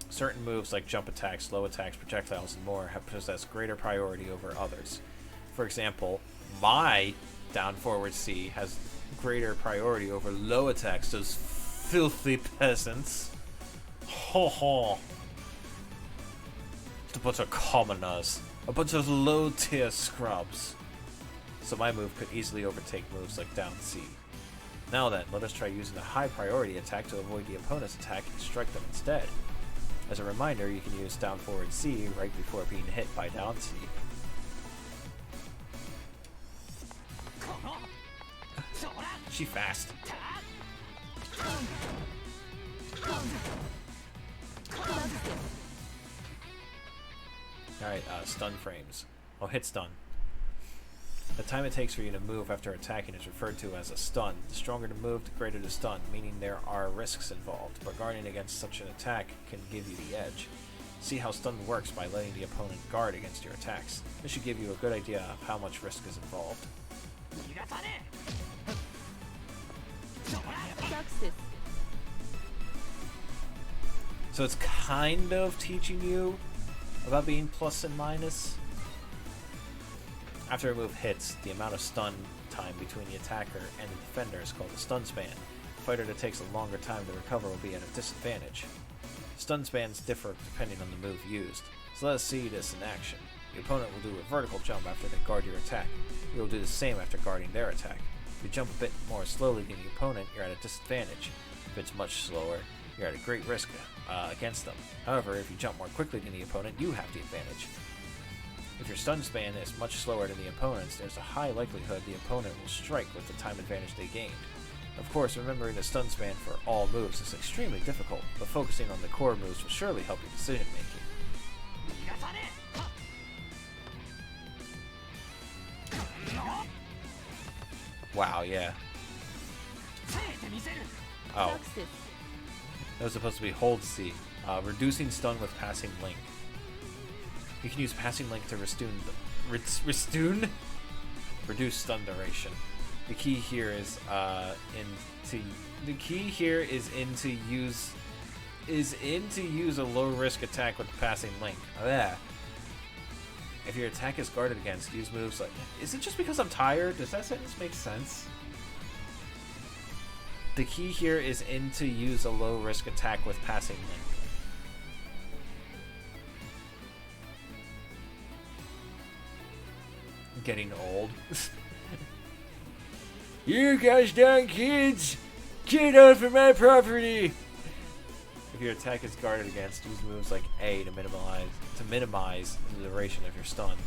Certain moves like jump attacks, slow attacks, projectiles, and more have possessed greater priority over others. For example, my down forward C has greater priority over low attacks, those filthy peasants. Ho ho. A bunch of commoners. A bunch of low-tier scrubs. So my move could easily overtake moves like down C. Now then, let us try using a high priority attack to avoid the opponent's attack and strike them instead. As a reminder, you can use down forward C right before being hit by down C. She fast. Alright, stun frames. Oh, hit stun. The time it takes for you to move after attacking is referred to as a stun. The stronger the move, the greater the stun, meaning there are risks involved, but guarding against such an attack can give you the edge. See how stun works by letting the opponent guard against your attacks. This should give you a good idea of how much risk is involved. Success. So it's kind of teaching you about being plus and minus. After a move hits, the amount of stun time between the attacker and the defender is called a stun span. A fighter that takes a longer time to recover will be at a disadvantage. Stun spans differ depending on the move used, so let us see this in action. The opponent will do a vertical jump after they guard your attack. You will do the same after guarding their attack. If you jump a bit more slowly than the opponent, you're at a disadvantage. If it's much slower, you're at a great risk against them. However, if you jump more quickly than the opponent, you have the advantage. If your stun span is much slower than the opponent's, there's a high likelihood the opponent will strike with the time advantage they gained. Of course, remembering the stun span for all moves is extremely difficult, but focusing on the core moves will surely help your decision making. Wow, yeah. Oh. Success. That was supposed to be hold C. Reducing stun with passing link. You can use passing link to reduce stun duration. The key here is to use a low risk attack with passing link. If your attack is guarded against, use moves like. Is it just because I'm tired? Does that sentence make sense? The key here is to use a low risk attack with passing link. Getting old. You guys down, kids! Get off of my property! If your attack is guarded against, use moves like A to minimize the duration of your stun.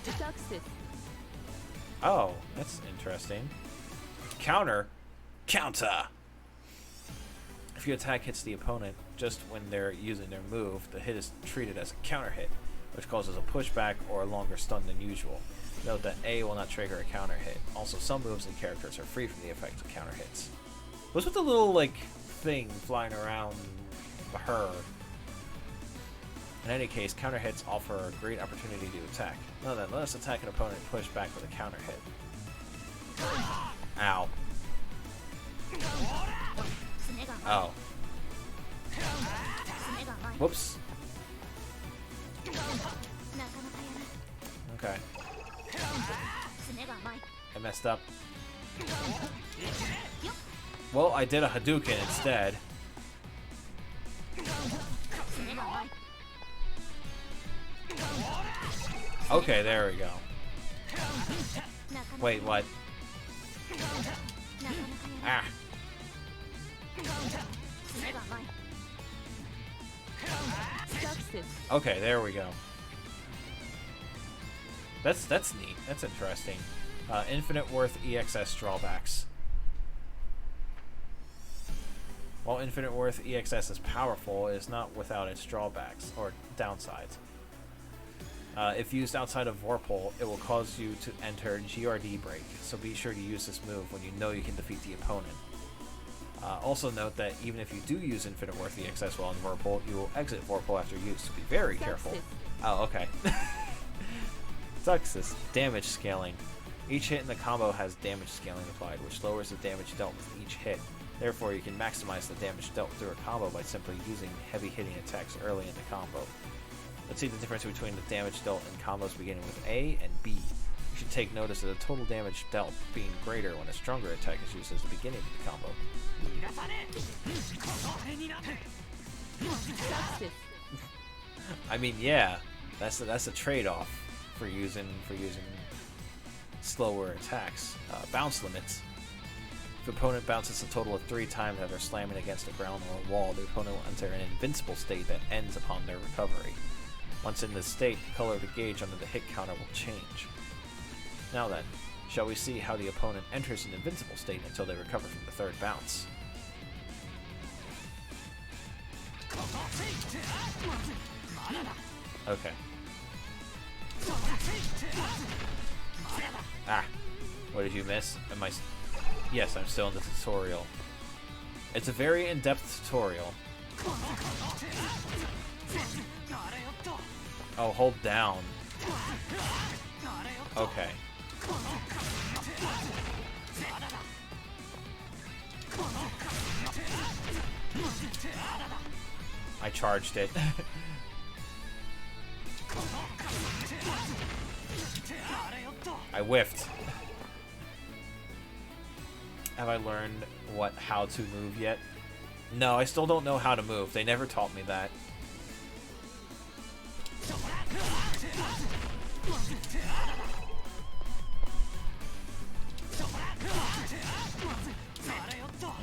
Success. Oh, that's interesting. Counter. If your attack hits the opponent just when they're using their move, the hit is treated as a counter hit, which causes a pushback or a longer stun than usual. Note that A will not trigger a counter hit. Also, some moves and characters are free from the effect of counter hits. What's with the little, like, thing flying around her? In any case, counter hits offer a great opportunity to attack. Now then, let us attack an opponent and push back with a counter hit. Ow. Oh. Whoops. Okay. I messed up. Well, I did a Hadouken instead. Okay, there we go. Wait, what? Ah. Okay, there we go. That's neat. That's interesting. Infinite Worth EXS drawbacks. While Infinite Worth EXS is powerful, it is not without its drawbacks or downsides. If used outside of Vorpal, it will cause you to enter GRD break, so be sure to use this move when you know you can defeat the opponent. Also note that even if you do use Infinite Worth EXS while in Vorpal, you will exit Vorpal after use, so be very careful. Oh, okay. Success. Damage scaling. Each hit in the combo has damage scaling applied, which lowers the damage dealt with each hit. Therefore, you can maximize the damage dealt through a combo by simply using heavy hitting attacks early in the combo. Let's see the difference between the damage dealt in combos beginning with A and B. You should take notice of the total damage dealt being greater when a stronger attack is used as the beginning of the combo. I mean, yeah, that's a trade-off for using slower attacks. Bounce limits. If the opponent bounces a total of 3 times after slamming against the ground or a wall, the opponent will enter an invincible state that ends upon their recovery. Once in this state, the color of the gauge under the hit counter will change. Now then, shall we see how the opponent enters an invincible state until they recover from the 3rd bounce? Okay. Ah. What did you miss? Am I... Yes, I'm still in the tutorial. It's a very in-depth tutorial. Oh, hold down. Okay. I charged it. I whiffed. Have I learned how to move yet? No, I still don't know how to move. They never taught me that.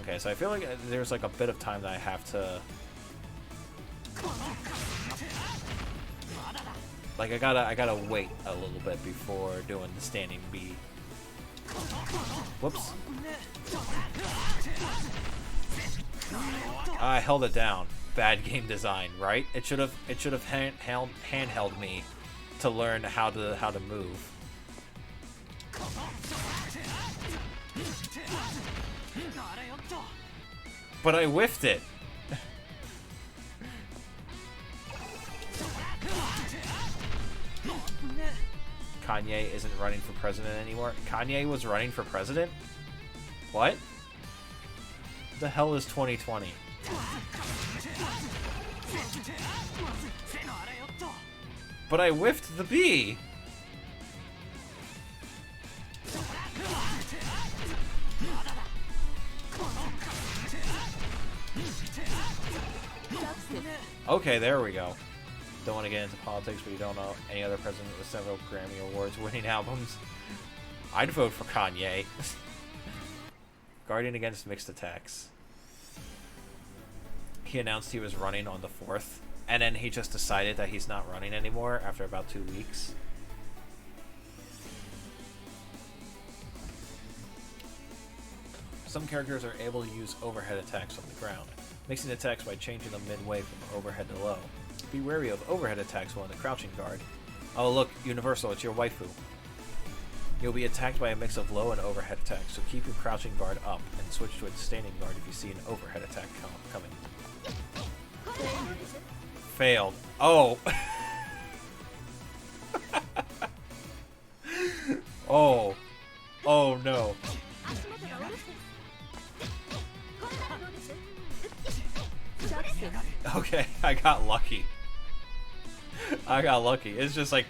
Okay, so I feel like there's like a bit of time that I have to... Like I gotta wait a little bit before doing the standing B. Whoops. I held it down. Bad game design, right? It should have handheld me to learn how to move. But I whiffed it. Kanye isn't running for president anymore. Kanye was running for president? What? The hell is 2020? But I whiffed the B. Okay, there we go. Don't want to get into politics, but you don't know any other president with several Grammy Awards winning albums. I'd vote for Kanye. Guardian against mixed attacks. He announced he was running on the 4th, and then he just decided that he's not running anymore after about 2 weeks. Some characters are able to use overhead attacks on the ground, mixing attacks by changing them midway from overhead to low. Be wary of overhead attacks while in the crouching guard. Oh look, Universal, it's your waifu. You'll be attacked by a mix of low and overhead attacks, so keep your crouching guard up and switch to a standing guard if you see an overhead attack coming. Failed. Oh! Oh. Oh no. Okay, I got lucky. I got lucky. It's just like,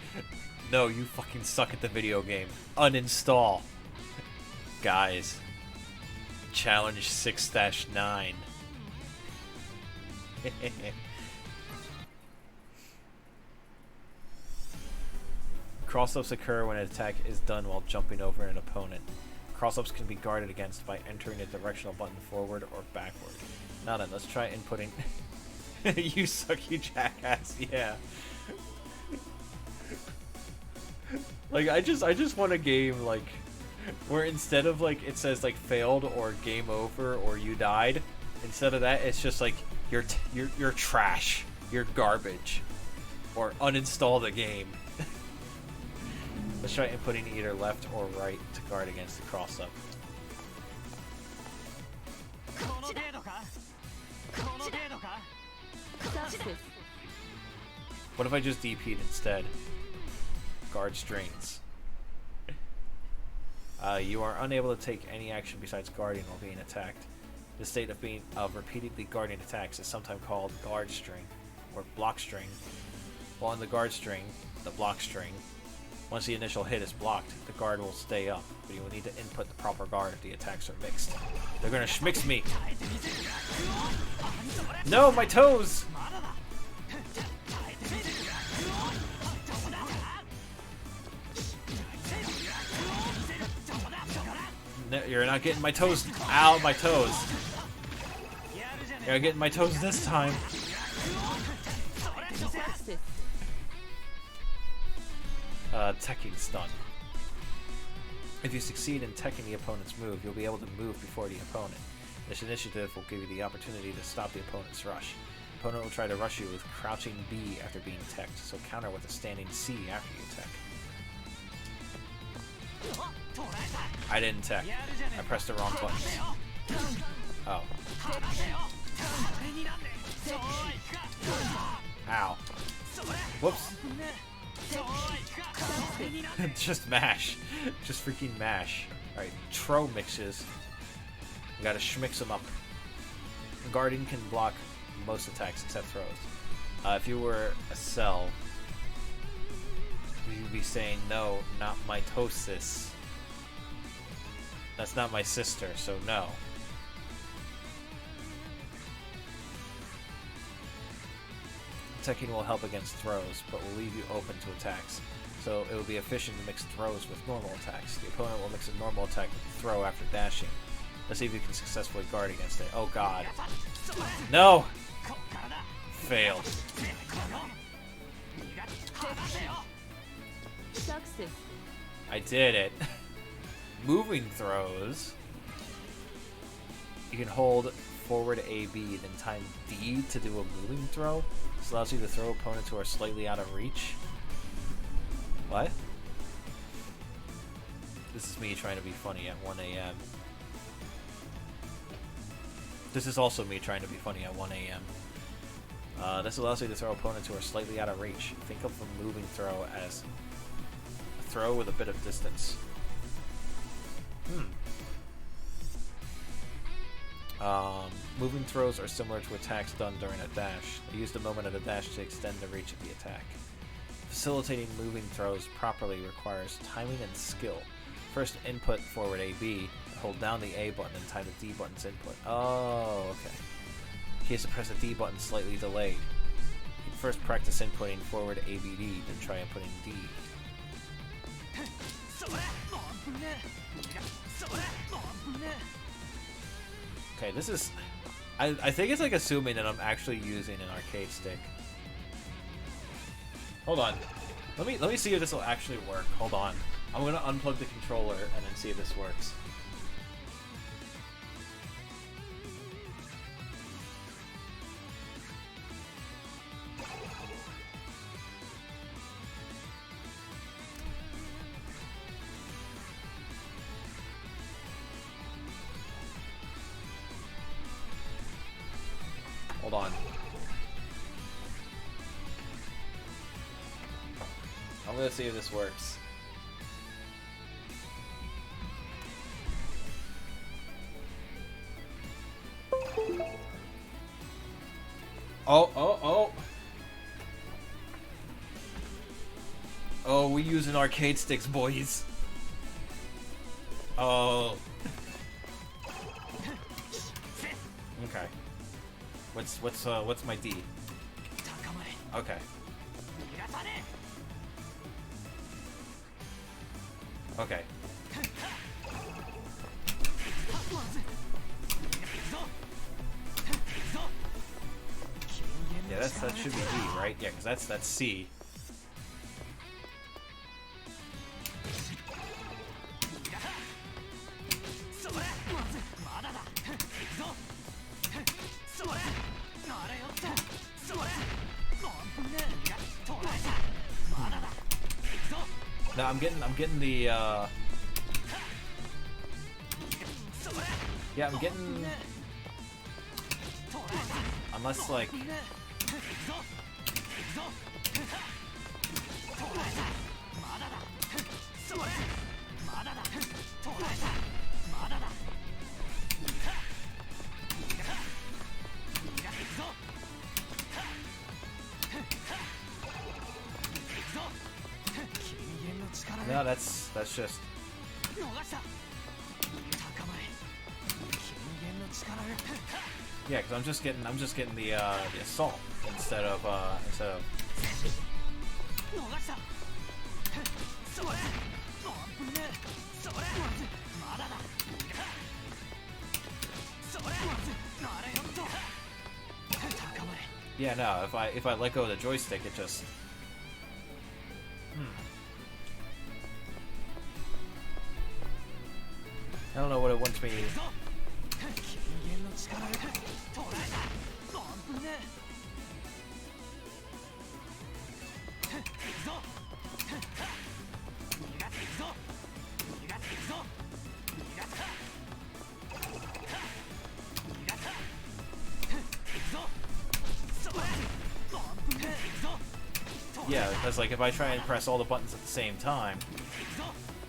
no, you fucking suck at the video game. Uninstall. Guys. Challenge 6-9. Cross-ups occur when an attack is done while jumping over an opponent. Cross-ups can be guarded against by entering a directional button forward or backward. Now then, let's try inputting... You suck, you jackass, yeah. Like, I just want a game, like, where instead of, like, it says, like, failed or game over or you died, instead of that, it's just, like, you're trash, you're garbage, or uninstall the game. Let's try inputting either left or right to guard against the cross-up. What if I just DP'd instead? Guard strings. You are unable to take any action besides guarding while being attacked. The state of repeatedly guarding attacks is sometimes called guard string or block string. While in the guard string, the block string, once the initial hit is blocked, the guard will stay up, but you will need to input the proper guard if the attacks are mixed. They're gonna schmix me! No, my toes! No, you're not getting my toes. Ow, my toes. You're getting my toes this time. Teching stun. If you succeed in teching the opponent's move, you'll be able to move before the opponent. This initiative will give you the opportunity to stop the opponent's rush. opponent will try to rush you with crouching B after being teched, so counter with a standing C after you tech. I didn't tech. I pressed the wrong button. Oh. Ow. Whoops. Just mash. Just freaking mash. Alright, Tro mixes. You gotta schmix them up. Guardian can block most attacks except throws. If you were a cell, you'd be saying, no, not mitosis. That's not my sister, so no. Teching will help against throws, but will leave you open to attacks. So it will be efficient to mix throws with normal attacks. The opponent will mix a normal attack with a throw after dashing. Let's see if you can successfully guard against it. Oh god. No! Failed. Success. I did it. Moving throws. You can hold forward AB, then time D to do a moving throw. This allows you to throw opponents who are slightly out of reach. What? This is me trying to be funny at 1 a.m. This is also me trying to be funny at 1 a.m. This allows you to throw opponents who are slightly out of reach. Think of the moving throw as a throw with a bit of distance. Moving throws are similar to attacks done during a dash. They use the moment of the dash to extend the reach of the attack. Facilitating moving throws properly requires timing and skill. First, input forward AB, hold down the A button and time the D button's input. Oh, okay. In case to press the D button slightly delayed. You can first practice inputting forward ABD, then try inputting D. Okay, this is... I think it's like assuming that I'm actually using an arcade stick. Hold on. Let me see if this will actually work. Hold on. I'm gonna unplug the controller and then see if this works. Hold on. I'm gonna see if this works. Oh. Oh, we using arcade sticks, boys. Oh. Okay. What's my D? Okay. Okay. Yeah, that should be D, right? Yeah, because that's C. No, I'm getting the yeah, I'm getting, unless like no, that's just yeah, because I'm just getting the assault instead of yeah, no, if I let go of the joystick, it just I don't know what it wants me. Yeah, because like if I try and press all the buttons at the same time,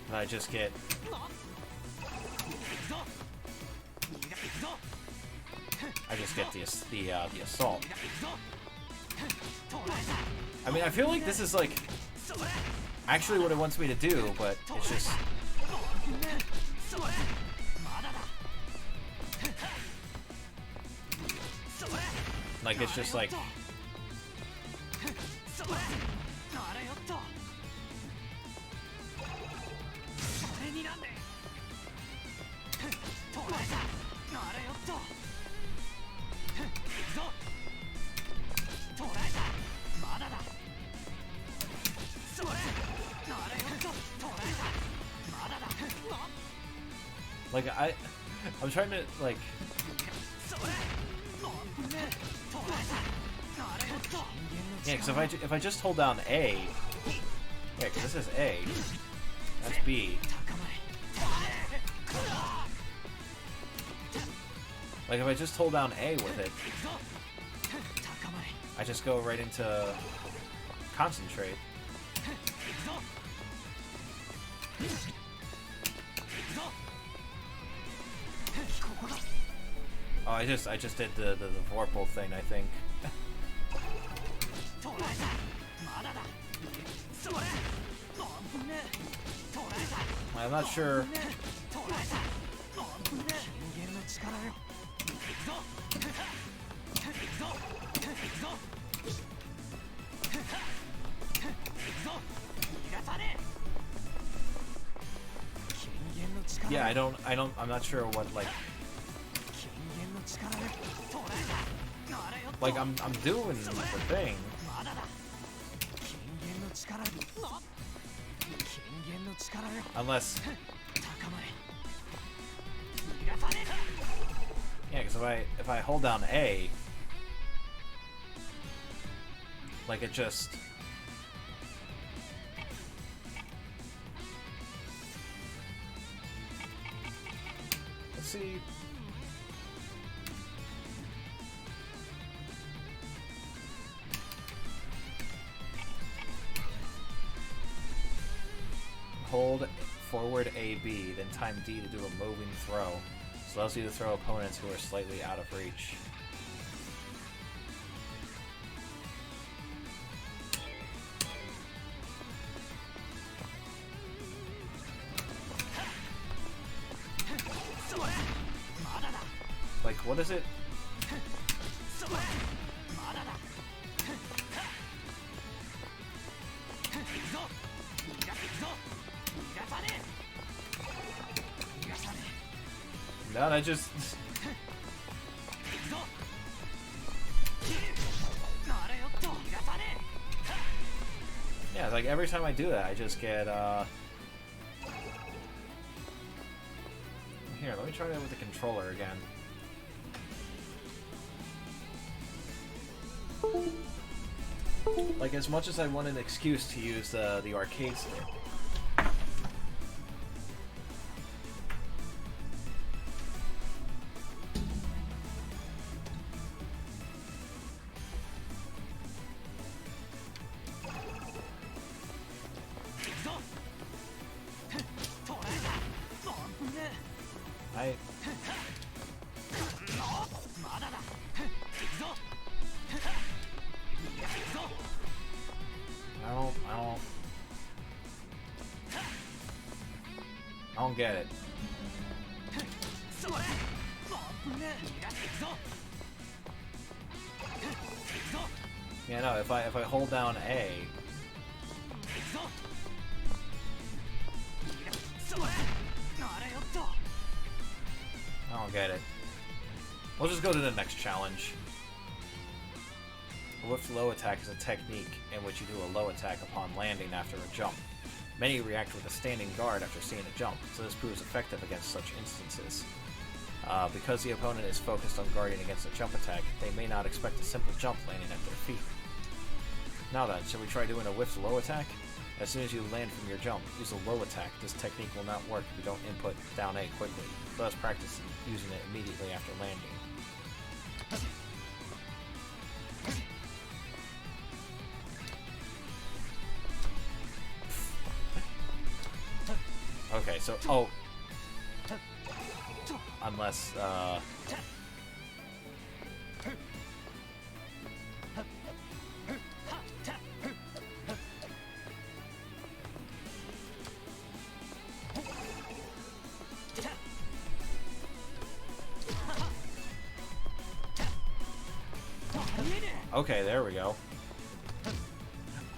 then I just get... the assault. I mean, I feel like this is like actually what it wants me to do, but it's just... like, it's just like... like, I'm trying to, like... yeah, because if I just hold down A... yeah, because this is A. That's B. Like, if I just hold down A with it, I just go right into concentrate. Oh, I just did the Vorpal thing, I think. I'm not sure. Yeah, I'm not sure what, like... like, I'm doing the thing. Unless... yeah, because if I hold down A... like, it just... let's see... hold forward AB, then time D to do a moving throw. This allows you to throw opponents who are slightly out of reach. Like, what is it? No, I just... yeah, like every time I do that, I just get, here, let me try that with the controller again. Like, as much as I want an excuse to use the arcade stick. I don't get it. Yeah, no, if I hold down A. I don't get it. We'll just go to the next challenge. A whiffed low attack is a technique in which you do a low attack upon landing after a jump. Many react with a standing guard after seeing a jump, so this proves effective against such instances. Because the opponent is focused on guarding against a jump attack, they may not expect a simple jump landing at their feet. Now then, shall we try doing a whiffed low attack? As soon as you land from your jump, use a low attack. This technique will not work if you don't input down A quickly. Thus practice using it immediately after landing. Okay, so oh, unless okay, there we go.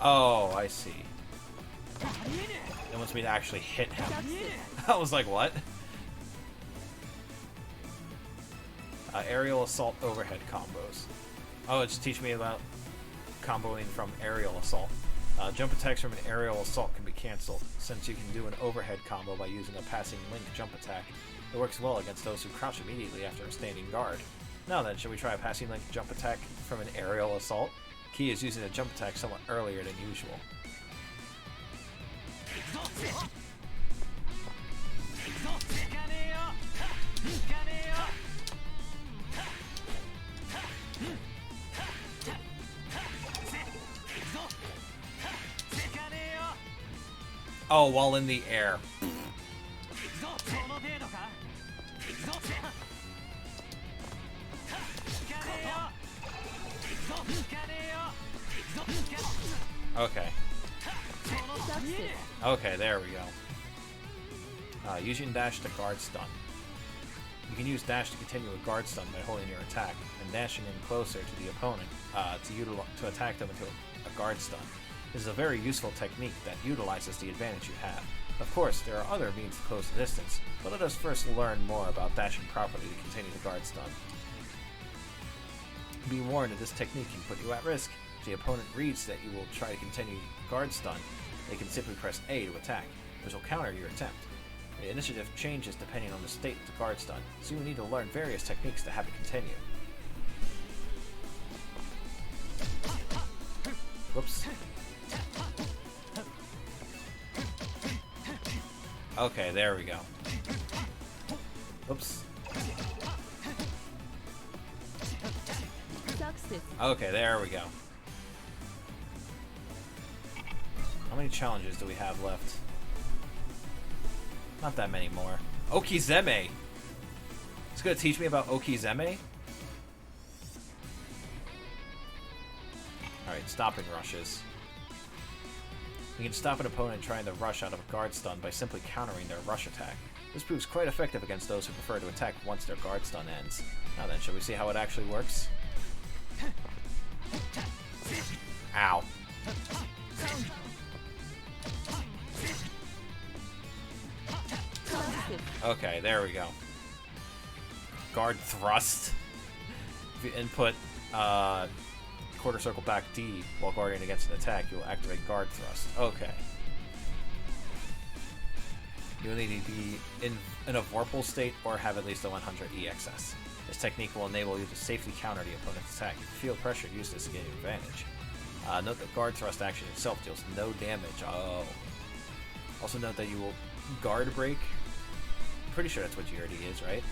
Oh, I see. It wants me to actually hit him. I was like, what? Aerial assault overhead combos. Oh, it's teaching me about comboing from aerial assault. Jump attacks from an aerial assault can be cancelled, since you can do an overhead combo by using a passing link jump attack. It works well against those who crouch immediately after a standing guard. Now then, shall we try a passing link jump attack from an aerial assault? Key is using a jump attack somewhat earlier than usual. Oh, while in the air. Okay. Okay, there we go. Using dash to guard stun. You can use dash to continue a guard stun by holding your attack and dashing in closer to the opponent to attack them into a guard stun. This is a very useful technique that utilizes the advantage you have. Of course, there are other means to close the distance, but let us first learn more about dashing properly to continue the guard stun. Be warned that this technique can put you at risk. If the opponent reads that you will try to continue guard stun, they can simply press A to attack, which will counter your attempt. The initiative changes depending on the state of the guard stun, so you will need to learn various techniques to have it continue. Whoops. Okay, there we go. Oops. Okay, there we go. How many challenges do we have left? Not that many more. Okizeme! It's gonna teach me about Okizeme? Alright, stopping rushes. You can stop an opponent trying to rush out of a guard stun by simply countering their rush attack. This proves quite effective against those who prefer to attack once their guard stun ends. Now then, shall we see how it actually works? Ow. Okay, there we go. Guard thrust. If you input quarter circle back D while guarding against an attack, you will activate guard thrust. Okay. You will need to be in a Vorpal state or have at least a 100 EXS. This technique will enable you to safely counter the opponent's attack. If you feel pressure, use this to gain advantage. Note that guard thrust action itself deals no damage. Oh. Also note that you will guard break. I'm pretty sure that's what GRD is, right?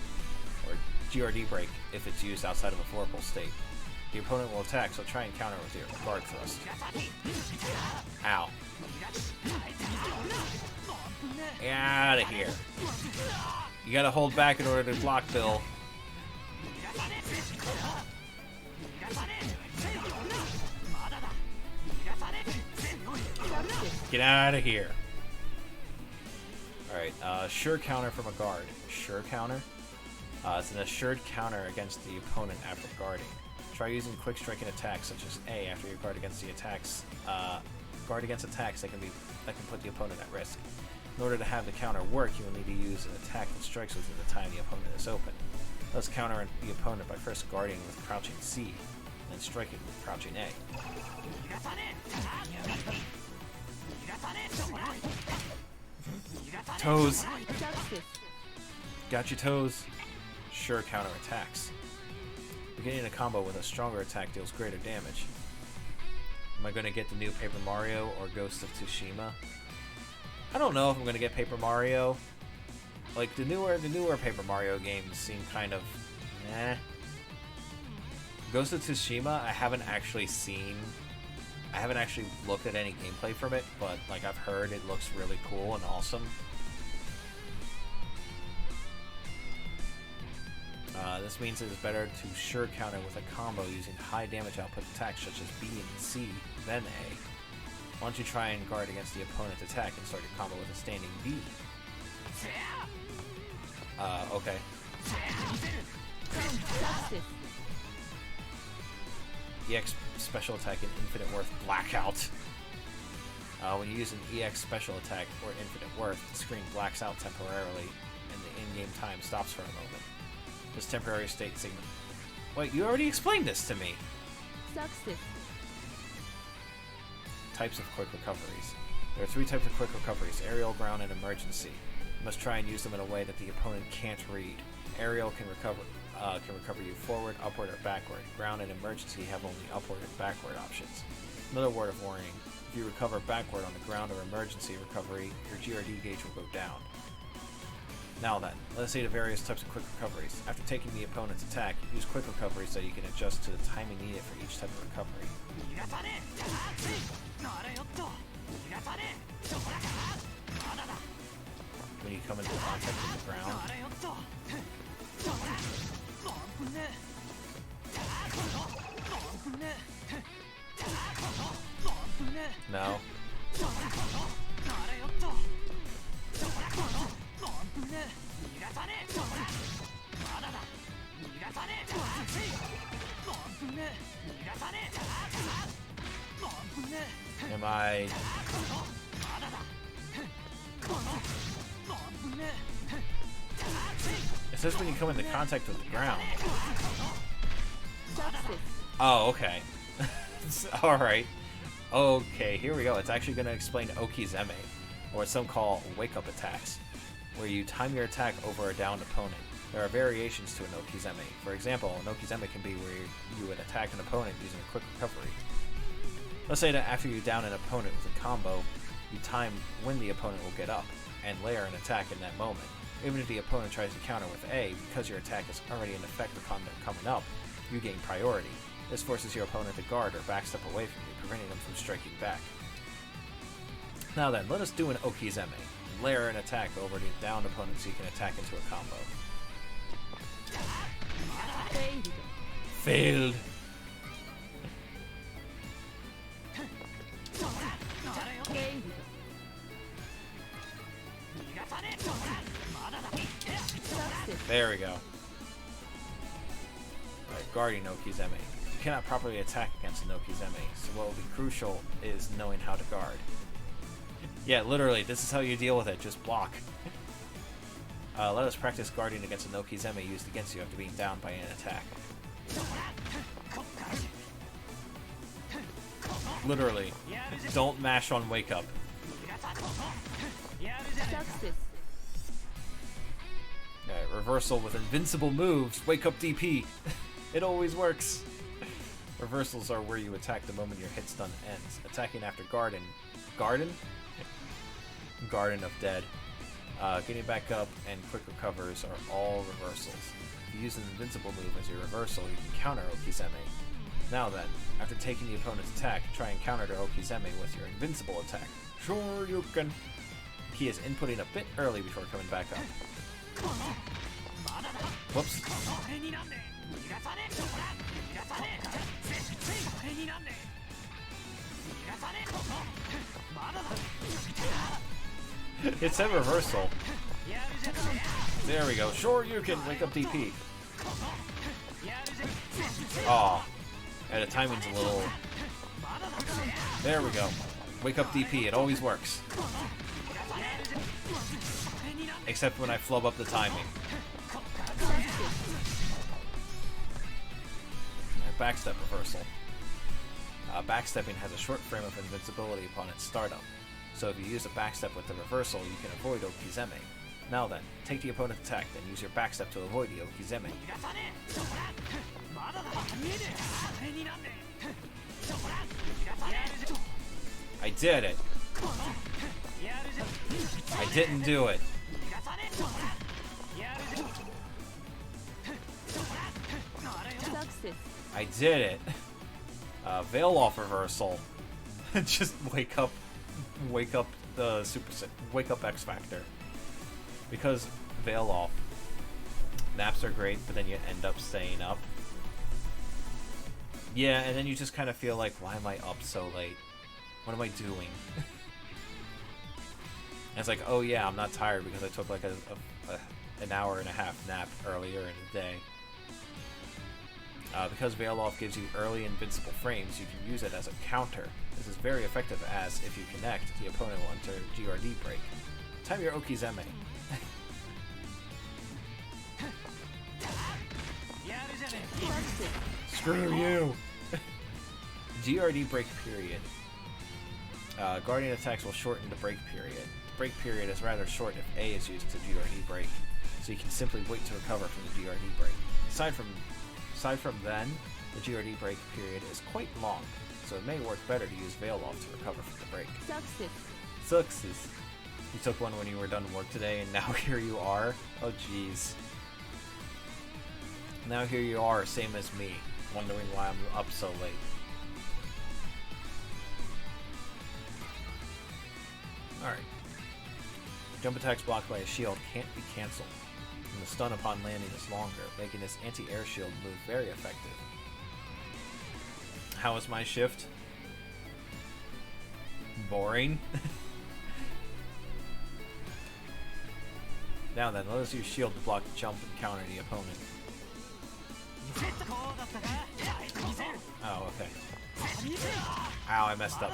Or GRD break if it's used outside of a Vorpal state. The opponent will attack, so try and counter with your guard thrust. Ow. Get out of here. You gotta hold back in order to block, Bill. Get out of here. Alright, sure counter from a guard. Sure counter? It's an assured counter against the opponent after guarding. Try using quick striking attacks such as A after you guard against the attacks. Guard against attacks that can put the opponent at risk. In order to have the counter work, you will need to use an attack that strikes within the time the opponent is open. Let's counter the opponent by first guarding with crouching C, and then striking with crouching A. Toes! Got your toes! Sure counter attacks. Beginning a combo with a stronger attack deals greater damage. Am I going to get the new Paper Mario or Ghost of Tsushima? I don't know if I'm going to get Paper Mario. Like, the newer Paper Mario games seem kind of eh. Ghost of Tsushima, I haven't actually looked at any gameplay from it, but like I've heard it looks really cool and awesome. This means it is better to sure counter with a combo using high damage output attacks such as B and C, then A. Why don't you try and guard against the opponent's attack and start your combo with a standing B? Okay. Justice. EX special attack and infinite worth blackout. When you use an EX special attack or infinite worth, the screen blacks out temporarily and the in-game time stops for a moment. This temporary state signal. Wait, you already explained this to me! Success. Types of quick recoveries. There are 3 types of quick recoveries: aerial, ground, and emergency. You must try and use them in a way that the opponent can't read. Aerial can recover you forward, upward, or backward. Ground and emergency have only upward and backward options. Another word of warning: if you recover backward on the ground or emergency recovery, your GRD gauge will go down. Now then, let us see the various types of quick recoveries. After taking the opponent's attack, use quick recovery so you can adjust to the timing needed for each type of recovery. When you come into contact with the ground, no. Am I... It says when you come into contact with the ground. Justice. Oh, okay. Alright. Okay, here we go. It's actually going to explain Okizeme, or what some call wake-up attacks, where you time your attack over a downed opponent. There are variations to an Okizeme. For example, an Okizeme can be where you would attack an opponent using a quick recovery. Let's say that after you down an opponent with a combo, you time when the opponent will get up, and layer an attack in that moment. Even if the opponent tries to counter with A, because your attack is already in effect upon them coming up, you gain priority. This forces your opponent to guard or backstep away from you, preventing them from striking back. Now then, let us do an Okizeme. Layer an attack over the downed opponent so you can attack into a combo. Failed. Failed. Failed. Success. There we go. Alright, guarding Okizeme. You cannot properly attack against an Okizeme, so what will be crucial is knowing how to guard. Yeah, literally, this is how you deal with it, just block. Let us practice guarding against an Okizeme used against you after being downed by an attack. Literally, don't mash on wake up. Success. Alright, reversal with invincible moves, wake up DP. It always works. Reversals are where you attack the moment your hit stun ends. Attacking after Garden. Garden? Garden of Dead. Getting back up and quick recovers are all reversals. If you use an invincible move as your reversal, you can counter Okizeme. Now then, after taking the opponent's attack, try and counter to Okizeme with your invincible attack. Sure you can. He is inputting a bit early before coming back up. Whoops. It said reversal. There we go. Sure you can. Wake up DP. Aw. Yeah, the timing's a little... There we go. Wake up DP. It always works. Except when I flub up the timing. Backstep reversal. Backstepping has a short frame of invincibility upon its startup. So if you use a backstep with the reversal, you can avoid Okizeme. Now then, take the opponent's attack, then use your backstep to avoid the Okizeme. I did it! I didn't do it! Success. I did it! Veil off reversal. Just wake up the wake up X Factor. Because Veil off Naps are great, but then you end up staying up. Yeah, and then you just kind of feel like, why am I up so late? What am I doing? And it's like, oh yeah, I'm not tired because I took like an hour and a half nap earlier in the day. Because Veil Off gives you early invincible frames, you can use it as a counter. This is very effective as, if you connect, the opponent will enter GRD break. Time your Okizeme. Screw you! GRD break period. Guardian attacks will shorten the break period. The break period is rather short if A is used to GRD break, so you can simply wait to recover from the GRD break. Aside from then, the GRD break period is quite long, so it may work better to use Veil Off to recover from the break. Success. You took one when you were done work today, and now here you are? Oh jeez. Now here you are, same as me, wondering why I'm up so late. Alright. Jump attacks blocked by a shield can't be cancelled, and the stun upon landing is longer, making this anti-air shield move very effective. How is my shift? Boring? Now then, let us use shield to block the jump and counter the opponent. Oh, okay. Ow, I messed up.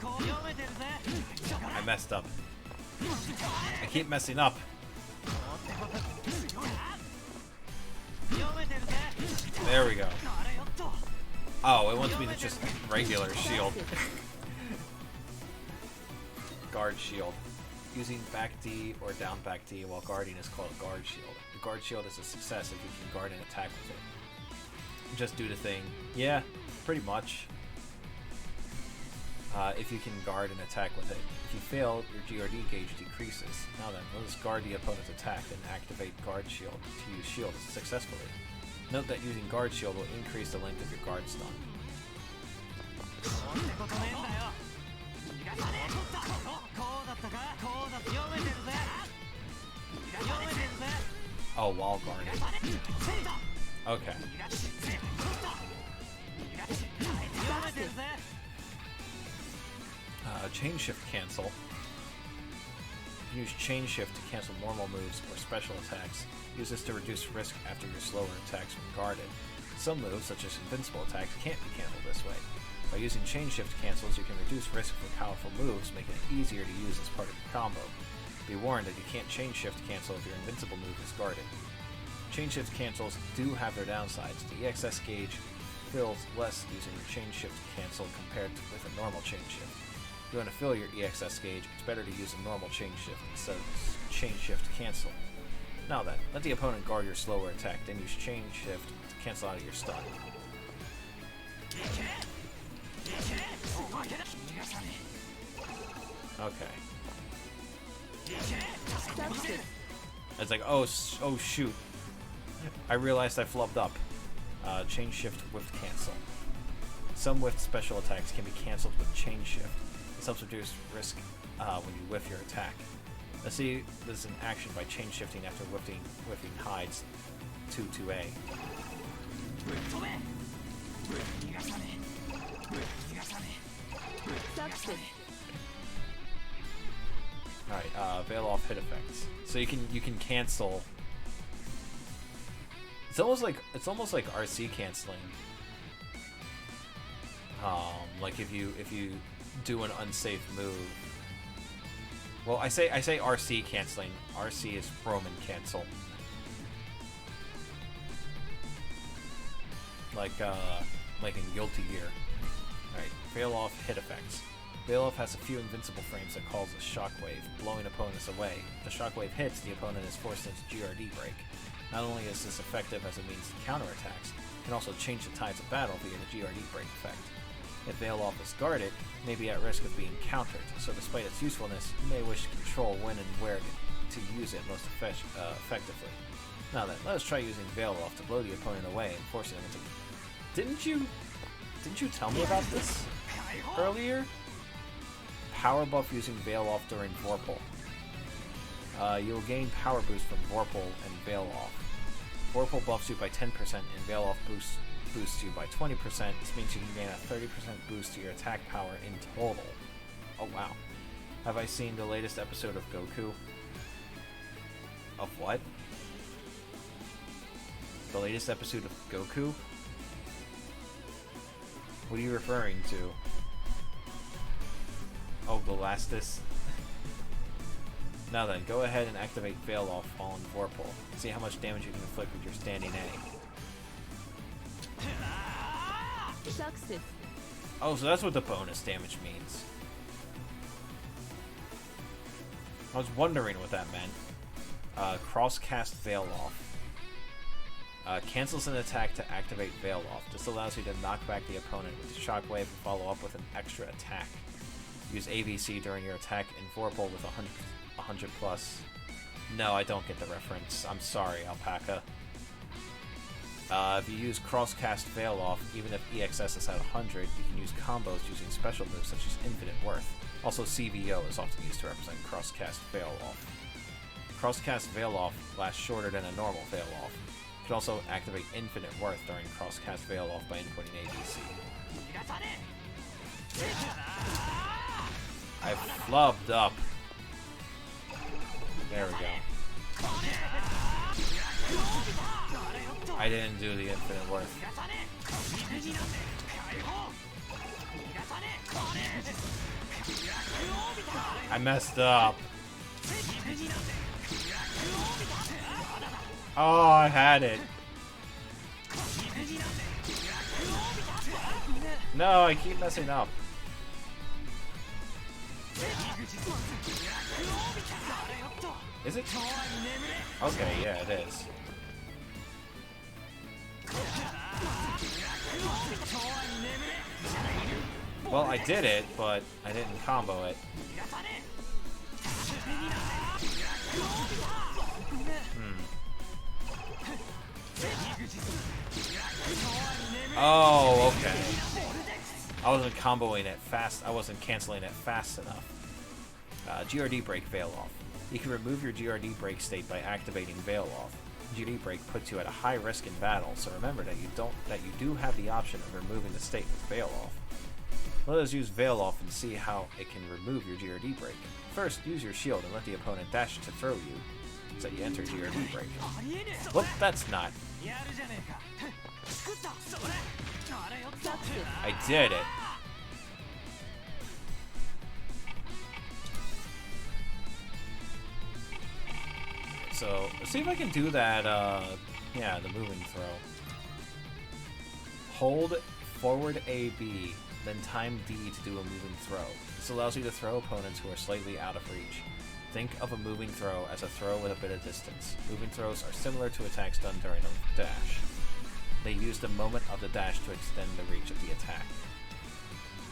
I messed up. I keep messing up. There we go. Oh, it wants me to just regular shield. Guard shield. Using back D or down back D while guarding is called guard shield. The guard shield is a success if you can guard an attack with it. Just do the thing. Yeah, pretty much. If you can guard an attack with it. If you fail, your GRD gauge decreases. Now then, let us guard the opponent's attack and activate guard shield to use shield successfully. Note that using guard shield will increase the length of your guard stun. Oh, wall guarding. Okay. Chain shift cancel. You can use chain shift to cancel normal moves or special attacks. Use this to reduce risk after your slower attacks when guarded. Some moves, such as invincible attacks, can't be cancelled this way. By using chain shift cancels, you can reduce risk for powerful moves, making it easier to use as part of your combo. Be warned that you can't chain shift cancel if your invincible move is guarded. Chain shift cancels do have their downsides. The EXS gauge fills less using your chain shift cancel compared with a normal chain shift. If you want to fill your EXS gauge, it's better to use a normal chain shift instead of chain shift cancel. Now then, let the opponent guard your slower attack, then use chain shift to cancel out of your stun. Okay. It's like, oh shoot. I realized I flubbed up. Chain shift whiff cancel. Some whiff special attacks can be cancelled with chain shift. This helps reduce risk when you whiff your attack. Let's see this in action by chain shifting after whiffing hides 2-2A. Alright, Veil Off hit effects. So you can cancel. It's almost like RC canceling. Like if you do an unsafe move. Well, I say RC canceling. RC is Roman cancel. Like in Guilty Gear. Alright, Veil Off hit effects. Veil Off has a few invincible frames that calls a shockwave, blowing opponents away. If the shockwave hits, the opponent is forced into GRD break. Not only is this effective as a means to counterattacks, it can also change the tides of battle via the GRD break effect. If Veil Off is guarded, it may be at risk of being countered, so despite its usefulness, you may wish to control when and where to use it most effectively. Now then, let us try using Veil Off to blow the opponent away and forcing them into... Didn't you tell me about this earlier? Power buff using Veil Off during Vorpal. You'll gain power boost from Vorpal and Veil Off. Vorpal buffs you by 10% and Veil Off boosts you by 20%. This means you can gain a 30% boost to your attack power in total. Oh wow. Have I seen the latest episode of Goku? Of what? The latest episode of Goku? What are you referring to? Oh, the lastest? Now then, go ahead and activate Veil Off on Vorpal. See how much damage you can inflict with your standing A. Success. Oh, so that's what the bonus damage means. I was wondering what that meant. Cross-cast Veil Off. Cancels an attack to activate Veil Off. This allows you to knock back the opponent with Shockwave and follow up with an extra attack. Use AVC during your attack in Vorpal with 100 plus. No, I don't get the reference. I'm sorry, Alpaca. If you use Crosscast Veil Off, even if EXS is at 100, you can use combos using special moves such as Infinite Worth. Also, CVO is often used to represent Crosscast Veil Off. Crosscast Veil Off lasts shorter than a normal Veil Off. You can also activate Infinite Worth during Crosscast Veil Off by inputting ABC. I flubbed up. There we go. I didn't do the Infinite Worth. I messed up. Oh, I had it. No, I keep messing up. Is it? Okay, yeah, it is. Well, I did it, but I didn't combo it. Oh, okay. I wasn't comboing it fast. I wasn't canceling it fast enough. GRD break Veil Off. You can remove your GRD break state by activating Veil Off. GRD break puts you at a high risk in battle, so remember that you do have the option of removing the state with Veil Off. Let us use Veil Off and see how it can remove your GRD break. First, use your shield and let the opponent dash to throw you, so you enter GRD break. Well, that's not. I did it. So, let's see if I can do that, yeah, the moving throw. Hold forward AB, then time D to do a moving throw. This allows you to throw opponents who are slightly out of reach. Think of a moving throw as a throw with a bit of distance. Moving throws are similar to attacks done during a dash. They use the moment of the dash to extend the reach of the attack.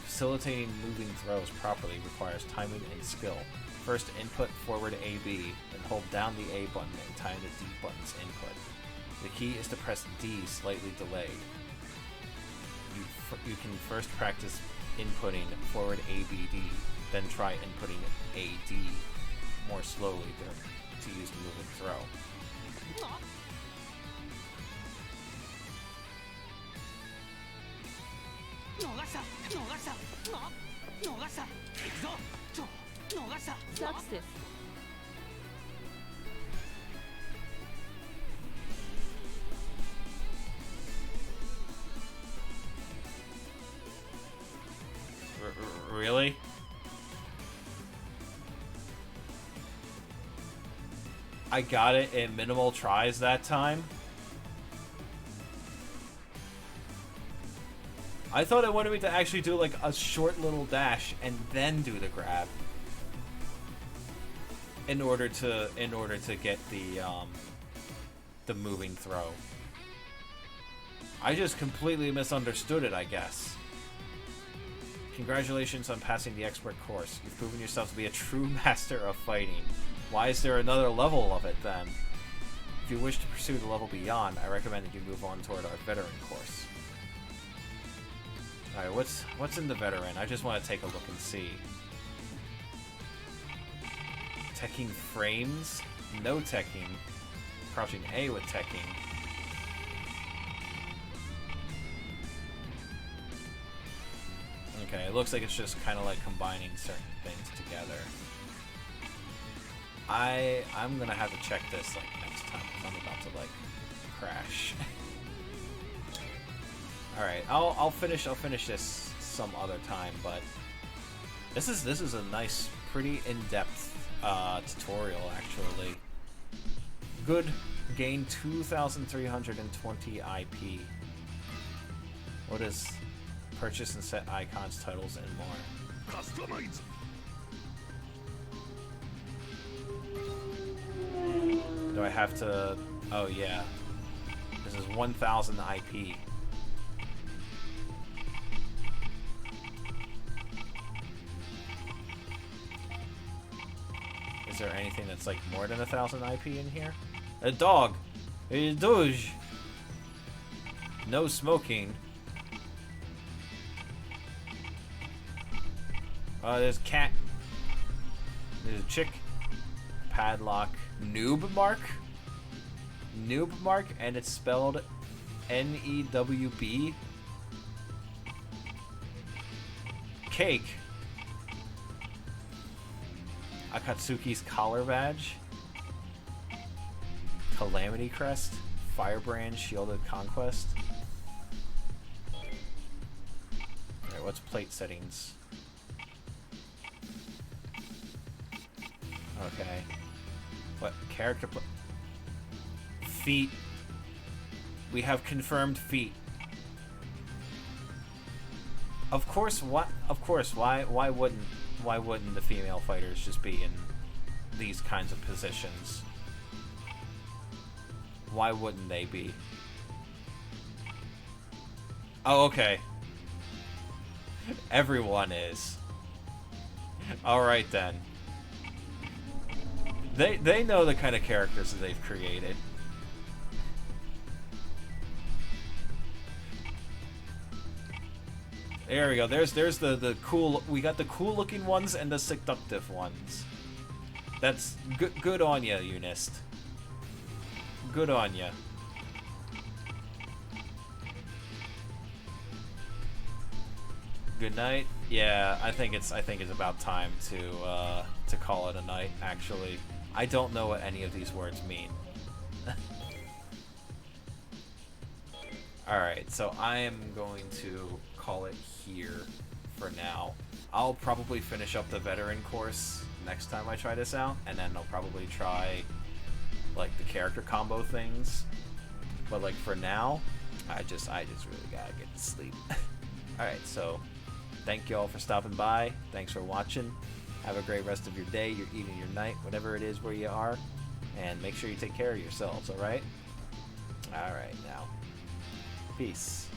Facilitating moving throws properly requires timing and skill. First, input forward AB, then hold down the A button and time the D button's input. The key is to press D slightly delayed. You can first practice inputting forward ABD, then try inputting AD more slowly to use the moving throw. Success. Really? I got it in minimal tries that time? I thought it wanted me to actually do like a short little dash and then do the grab in order to get the moving throw. I just completely misunderstood it, I guess. Congratulations on passing the expert course. You've proven yourself to be a true master of fighting. Why is there another level of it then? If you wish to pursue the level beyond, I recommend that you move on toward our veteran course. Alright, what's in the veteran? I just want to take a look and see. Teching frames? No teching. Crouching A with teching. Okay, it looks like it's just kind of like combining certain things together. I'm gonna have to check this like next time because I'm about to like crash. All right, I'll finish this some other time, but this is a nice, pretty in-depth tutorial actually. Good. Gain 2,320 IP. What is purchase and set icons, titles, and more? Customize. Do I have to? Oh yeah. This is 1,000 IP. Is there anything that's like more than 1,000 IP in here? A dog! A doge! No smoking. There's a cat. There's a chick. Padlock. Noob mark? Noob mark, and it's spelled N-E-W-B. Cake. Akatsuki's collar badge. Calamity crest. Firebrand shielded conquest. Alright, what's plate settings? Okay. What character feet? We have confirmed feet. Of course, what? Of course, why wouldn't the female fighters just be in these kinds of positions? Why wouldn't they be? Oh, okay. Everyone is. Alright then. They know the kind of characters that they've created. There we go. There's the cool. We got the cool looking ones and the seductive ones. That's good on ya, UNIST. Good on ya. Good night. Yeah, I think it's about time to call it a night. Actually, I don't know what any of these words mean. All right, so I am going to call it here for now. I'll probably finish up the veteran course next time I try this out, and then I'll probably try like the character combo things. But like for now, I just really gotta get to sleep. All right, so thank you all for stopping by. Thanks for watching. Have a great rest of your day, your evening, your night, whatever it is where you are, and make sure you take care of yourselves. All right. All right, now. Peace.